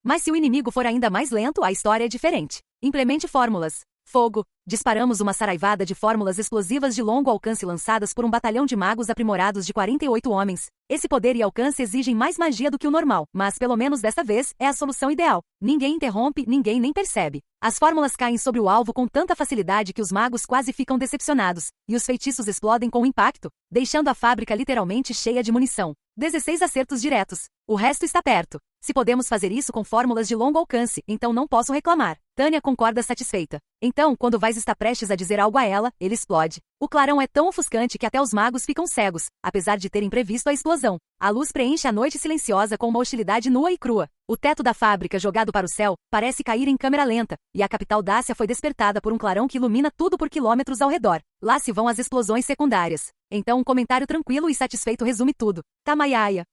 Speaker 1: Mas se o inimigo for ainda mais lento, a história é diferente. Implemente fórmulas. Fogo. Disparamos uma saraivada de fórmulas explosivas de longo alcance lançadas por um batalhão de magos aprimorados de 48 homens. Esse poder e alcance exigem mais magia do que o normal, mas pelo menos desta vez, é a solução ideal. Ninguém interrompe, ninguém nem percebe. As fórmulas caem sobre o alvo com tanta facilidade que os magos quase ficam decepcionados, e os feitiços explodem com o impacto, deixando a fábrica literalmente cheia de munição. 16 acertos diretos. O resto está perto. Se podemos fazer isso com fórmulas de longo alcance, então não posso reclamar. Tânia concorda satisfeita. Então, quando Vais está prestes a dizer algo a ela, ele explode. O clarão é tão ofuscante que até os magos ficam cegos, apesar de terem previsto a explosão. A luz preenche a noite silenciosa com uma hostilidade nua e crua. O teto da fábrica, jogado para o céu, parece cair em câmera lenta, e a capital Dácia foi despertada por um clarão que ilumina tudo por quilômetros ao redor. Lá se vão as explosões secundárias. Então um comentário tranquilo e satisfeito resume tudo. Tamayaya.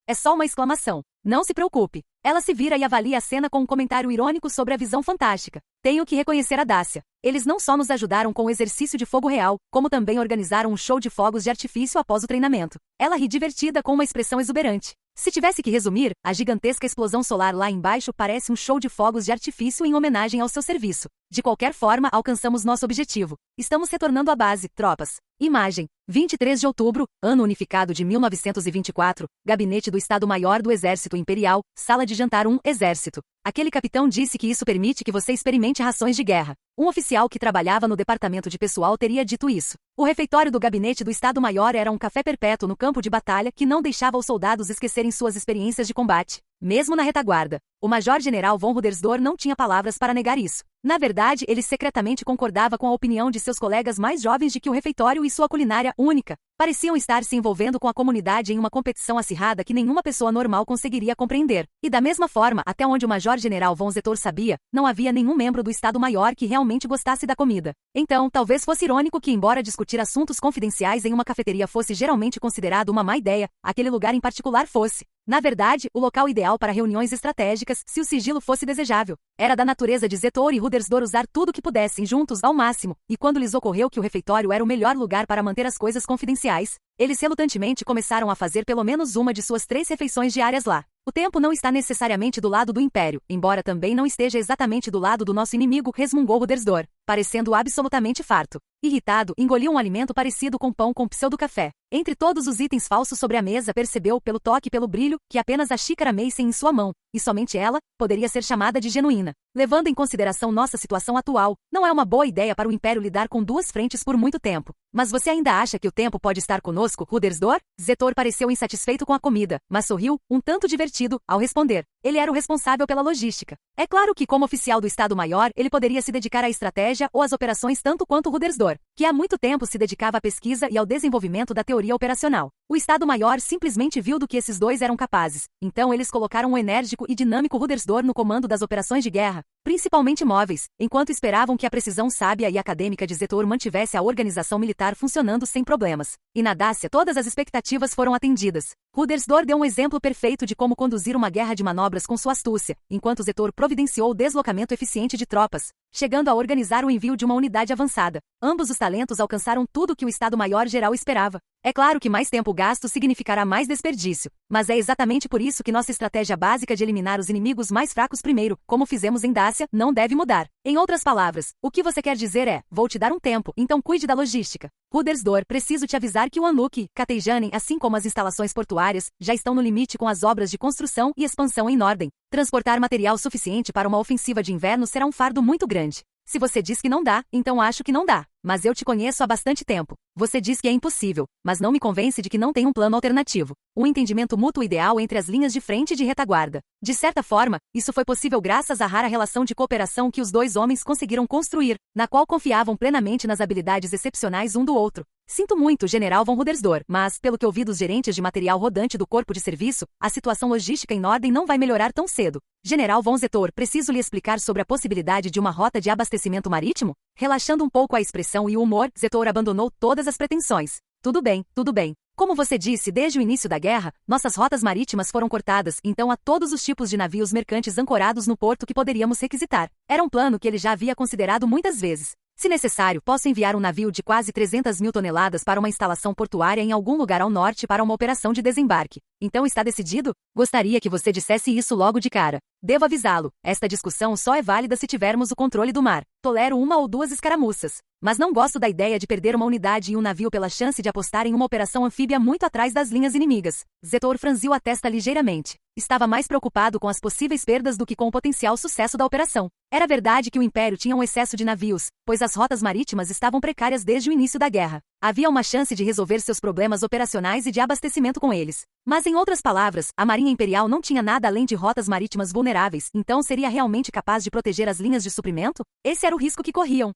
Speaker 1: É só uma exclamação. Não se preocupe. Ela se vira e avalia a cena com um comentário irônico sobre a visão fantástica. Tenho que reconhecer a Dácia. Eles não só nos ajudaram com o exercício de fogo real, como também organizaram um show de fogos de artifício após o treinamento. Ela ri divertida com uma expressão exuberante. Se tivesse que resumir, a gigantesca explosão solar lá embaixo parece um show de fogos de artifício em homenagem ao seu serviço. De qualquer forma, alcançamos nosso objetivo. Estamos retornando à base, tropas. Imagem. 23 de outubro, ano unificado de 1924, Gabinete do Estado-Maior do Exército Imperial, Sala de Jantar 1, Exército. Aquele capitão disse que isso permite que você experimente rações de guerra. Um oficial que trabalhava no departamento de pessoal teria dito isso. O refeitório do Gabinete do Estado-Maior era um café perpétuo no campo de batalha que não deixava os soldados esquecerem suas experiências de combate. Mesmo na retaguarda, o Major-General von Rudersdorf não tinha palavras para negar isso. Na verdade, ele secretamente concordava com a opinião de seus colegas mais jovens de que o refeitório e sua culinária única pareciam estar se envolvendo com a comunidade em uma competição acirrada que nenhuma pessoa normal conseguiria compreender. E da mesma forma, até onde o Major-General von Zetor sabia, não havia nenhum membro do Estado-Maior que realmente gostasse da comida. Então, talvez fosse irônico que, embora discutir assuntos confidenciais em uma cafeteria fosse geralmente considerado uma má ideia, aquele lugar em particular fosse, na verdade, o local ideal para reuniões estratégicas, se o sigilo fosse desejável. Era da natureza de Zetor e Rudersdorf usar tudo o que pudessem juntos ao máximo, e quando lhes ocorreu que o refeitório era o melhor lugar para manter as coisas confidenciais, eles relutantemente começaram a fazer pelo menos uma de suas 3 refeições diárias lá. O tempo não está necessariamente do lado do Império, embora também não esteja exatamente do lado do nosso inimigo, resmungou Rudersdorf, parecendo absolutamente farto. Irritado, engoliu um alimento parecido com pão com pseudo-café. Entre todos os itens falsos sobre a mesa, percebeu, pelo toque e pelo brilho, que apenas a xícara Meissen em sua mão, e somente ela, poderia ser chamada de genuína. Levando em consideração nossa situação atual, não é uma boa ideia para o Império lidar com 2 frentes por muito tempo. Mas você ainda acha que o tempo pode estar conosco, Rudersdorf? Zetor pareceu insatisfeito com a comida, mas sorriu, um tanto divertido, ao responder. Ele era o responsável pela logística. É claro que, como oficial do Estado-Maior, ele poderia se dedicar à estratégia ou às operações tanto quanto Rudersdorf, que há muito tempo se dedicava à pesquisa e ao desenvolvimento da teoria operacional. O Estado-Maior simplesmente viu do que esses dois eram capazes, então eles colocaram o enérgico e dinâmico Rudersdorf no comando das operações de guerra, principalmente móveis, enquanto esperavam que a precisão sábia e acadêmica de Zetor mantivesse a organização militar funcionando sem problemas. E na Dácia todas as expectativas foram atendidas. Rudersdorf deu um exemplo perfeito de como conduzir uma guerra de manobras com sua astúcia, enquanto Zetor providenciou o deslocamento eficiente de tropas, chegando a organizar o envio de uma unidade avançada. Ambos os talentos alcançaram tudo o que o Estado-Maior geral esperava. É claro que mais tempo gasto significará mais desperdício, mas é exatamente por isso que nossa estratégia básica de eliminar os inimigos mais fracos primeiro, como fizemos em Dácia, não deve mudar. Em outras palavras, o que você quer dizer é, vou te dar um tempo, então cuide da logística. Rudersdorf, preciso te avisar que o Anluk e Katejanen, assim como as instalações portuárias, já estão no limite com as obras de construção e expansão em Norden. Transportar material suficiente para uma ofensiva de inverno será um fardo muito grande. Se você diz que não dá, então acho que não dá. Mas eu te conheço há bastante tempo. Você diz que é impossível, mas não me convence de que não tem um plano alternativo. Um entendimento mútuo ideal entre as linhas de frente e de retaguarda. De certa forma, isso foi possível graças à rara relação de cooperação que os dois homens conseguiram construir, na qual confiavam plenamente nas habilidades excepcionais um do outro. Sinto muito, General von Rudersdorf, mas, pelo que ouvi dos gerentes de material rodante do corpo de serviço, a situação logística em Norden não vai melhorar tão cedo. General von Zetor, preciso lhe explicar sobre a possibilidade de uma rota de abastecimento marítimo? Relaxando um pouco a expressão e o humor, Zetor abandonou todas as pretensões. Tudo bem, tudo bem. Como você disse, desde o início da guerra, nossas rotas marítimas foram cortadas, então há todos os tipos de navios mercantes ancorados no porto que poderíamos requisitar. Era um plano que ele já havia considerado muitas vezes. Se necessário, posso enviar um navio de quase 300 mil toneladas para uma instalação portuária em algum lugar ao norte para uma operação de desembarque. Então está decidido? Gostaria que você dissesse isso logo de cara. Devo avisá-lo, esta discussão só é válida se tivermos o controle do mar. Tolero 1 ou 2 escaramuças. Mas não gosto da ideia de perder uma unidade e um navio pela chance de apostar em uma operação anfíbia muito atrás das linhas inimigas. Zetor franziu a testa ligeiramente. Estava mais preocupado com as possíveis perdas do que com o potencial sucesso da operação. Era verdade que o Império tinha um excesso de navios, pois as rotas marítimas estavam precárias desde o início da guerra. Havia uma chance de resolver seus problemas operacionais e de abastecimento com eles. Mas, em outras palavras, a Marinha Imperial não tinha nada além de rotas marítimas vulneráveis, então seria realmente capaz de proteger as linhas de suprimento? Esse era o risco que corriam.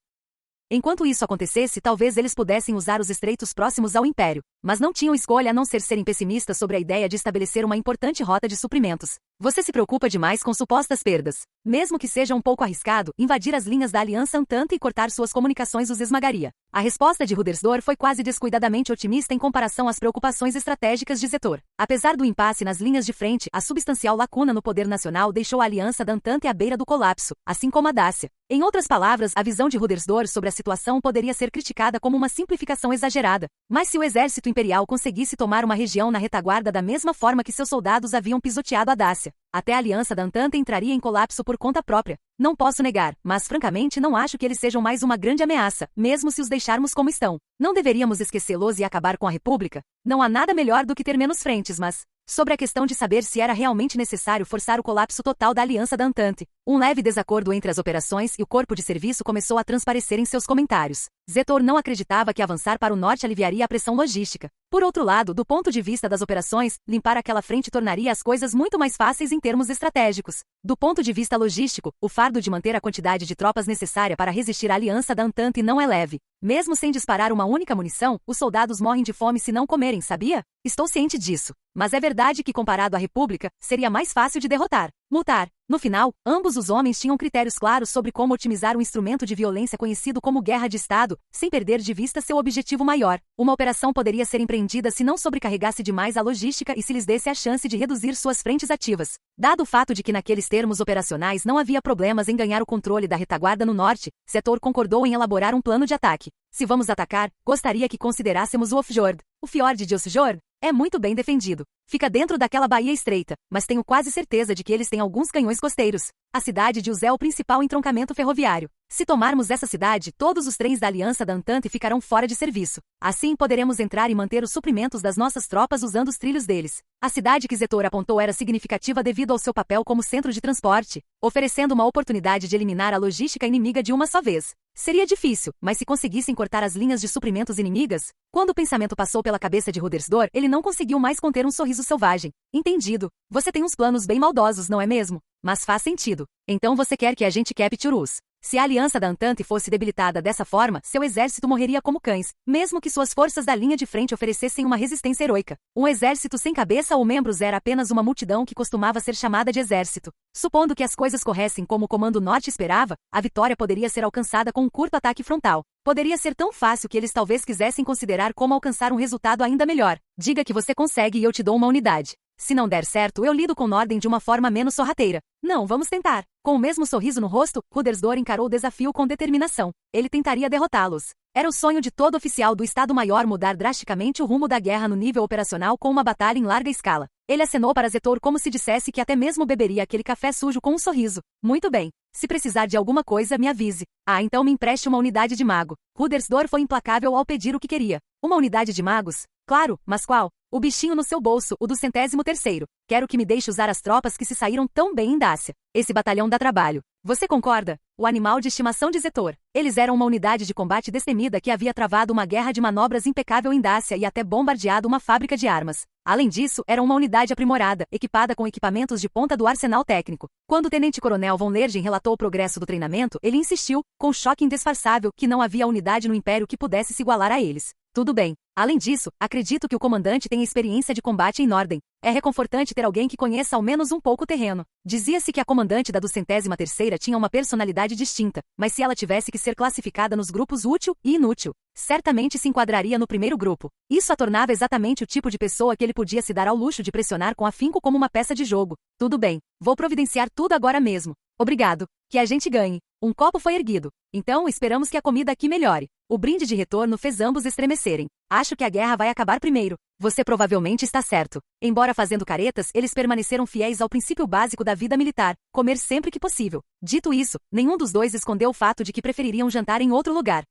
Speaker 1: Enquanto isso acontecesse, talvez eles pudessem usar os estreitos próximos ao Império, mas não tinham escolha a não ser serem pessimistas sobre a ideia de estabelecer uma importante rota de suprimentos. Você se preocupa demais com supostas perdas. Mesmo que seja um pouco arriscado, invadir as linhas da Aliança Antante e cortar suas comunicações os esmagaria. A resposta de Rudersdorf foi quase descuidadamente otimista em comparação às preocupações estratégicas de Zetor. Apesar do impasse nas linhas de frente, a substancial lacuna no poder nacional deixou a Aliança da Antante à beira do colapso, assim como a Dácia. Em outras palavras, a visão de Rudersdorf sobre a situação poderia ser criticada como uma simplificação exagerada. Mas se o exército imperial conseguisse tomar uma região na retaguarda da mesma forma que seus soldados haviam pisoteado a Dácia, até a Aliança da Antante entraria em colapso por conta própria. Não posso negar, mas francamente não acho que eles sejam mais uma grande ameaça, mesmo se os deixarmos como estão. Não deveríamos esquecê-los e acabar com a República? Não há nada melhor do que ter menos frentes, mas... Sobre a questão de saber se era realmente necessário forçar o colapso total da Aliança da Entente, um leve desacordo entre as operações e o corpo de serviço começou a transparecer em seus comentários. Zetor não acreditava que avançar para o norte aliviaria a pressão logística. Por outro lado, do ponto de vista das operações, limpar aquela frente tornaria as coisas muito mais fáceis em termos estratégicos. Do ponto de vista logístico, o fardo de manter a quantidade de tropas necessária para resistir à Aliança da Entente não é leve. Mesmo sem disparar uma única munição, os soldados morrem de fome se não comerem, sabia? Estou ciente disso. Mas é verdade que, comparado à República, seria mais fácil de derrotar. Multar. No final, ambos os homens tinham critérios claros sobre como otimizar um instrumento de violência conhecido como guerra de Estado, sem perder de vista seu objetivo maior. Uma operação poderia ser empreendida se não sobrecarregasse demais a logística e se lhes desse a chance de reduzir suas frentes ativas. Dado o fato de que naqueles termos operacionais não havia problemas em ganhar o controle da retaguarda no norte, Zetor concordou em elaborar um plano de ataque. Se vamos atacar, gostaria que considerássemos o Offjord. O fiord de Offjord é muito bem defendido. Fica dentro daquela baía estreita, mas tenho quase certeza de que eles têm alguns canhões costeiros. A cidade de Uz é o principal entroncamento ferroviário. Se tomarmos essa cidade, todos os trens da Aliança da Entente ficarão fora de serviço. Assim poderemos entrar e manter os suprimentos das nossas tropas usando os trilhos deles. A cidade que Zetor apontou era significativa devido ao seu papel como centro de transporte, oferecendo uma oportunidade de eliminar a logística inimiga de uma só vez. Seria difícil, mas se conseguissem cortar as linhas de suprimentos inimigas... Quando o pensamento passou pela cabeça de Rudersdor, ele não conseguiu mais conter um sorriso selvagem. Entendido. Você tem uns planos bem maldosos, não é mesmo? Mas faz sentido. Então você quer que a gente capture Uz. Se a Aliança da Entente fosse debilitada dessa forma, seu exército morreria como cães, mesmo que suas forças da linha de frente oferecessem uma resistência heroica. Um exército sem cabeça ou membros era apenas uma multidão que costumava ser chamada de exército. Supondo que as coisas corressem como o Comando Norte esperava, a vitória poderia ser alcançada com um curto ataque frontal. Poderia ser tão fácil que eles talvez quisessem considerar como alcançar um resultado ainda melhor. Diga que você consegue e eu te dou uma unidade. Se não der certo, eu lido com Norden de uma forma menos sorrateira. Não, vamos tentar. Com o mesmo sorriso no rosto, Rudersdor encarou o desafio com determinação. Ele tentaria derrotá-los. Era o sonho de todo oficial do Estado-Maior mudar drasticamente o rumo da guerra no nível operacional com uma batalha em larga escala. Ele acenou para Zetor como se dissesse que até mesmo beberia aquele café sujo com um sorriso. Muito bem. Se precisar de alguma coisa, me avise. Ah, então me empreste uma unidade de mago. Rudersdor foi implacável ao pedir o que queria. Uma unidade de magos? Claro, mas qual? O bichinho no seu bolso, o do 103º. Quero que me deixe usar as tropas que se saíram tão bem em Dácia. Esse batalhão dá trabalho. Você concorda? O animal de estimação de Zetor. Eles eram uma unidade de combate destemida que havia travado uma guerra de manobras impecável em Dácia e até bombardeado uma fábrica de armas. Além disso, era uma unidade aprimorada, equipada com equipamentos de ponta do arsenal técnico. Quando o tenente-coronel von Lergen relatou o progresso do treinamento, ele insistiu, com choque indisfarçável, que não havia unidade no Império que pudesse se igualar a eles. Tudo bem. Além disso, acredito que o comandante tenha experiência de combate em Norden. É reconfortante ter alguém que conheça ao menos um pouco o terreno. Dizia-se que a comandante da 203ª tinha uma personalidade distinta, mas se ela tivesse que ser classificada nos grupos útil e inútil, certamente se enquadraria no primeiro grupo. Isso a tornava exatamente o tipo de pessoa que ele podia se dar ao luxo de pressionar com afinco como uma peça de jogo. Tudo bem. Vou providenciar tudo agora mesmo. Obrigado. Que a gente ganhe. Um copo foi erguido. Então esperamos que a comida aqui melhore. O brinde de retorno fez ambos estremecerem. Acho que a guerra vai acabar primeiro. Você provavelmente está certo. Embora fazendo caretas, eles permaneceram fiéis ao princípio básico da vida militar, comer sempre que possível. Dito isso, nenhum dos dois escondeu o fato de que prefeririam jantar em outro lugar.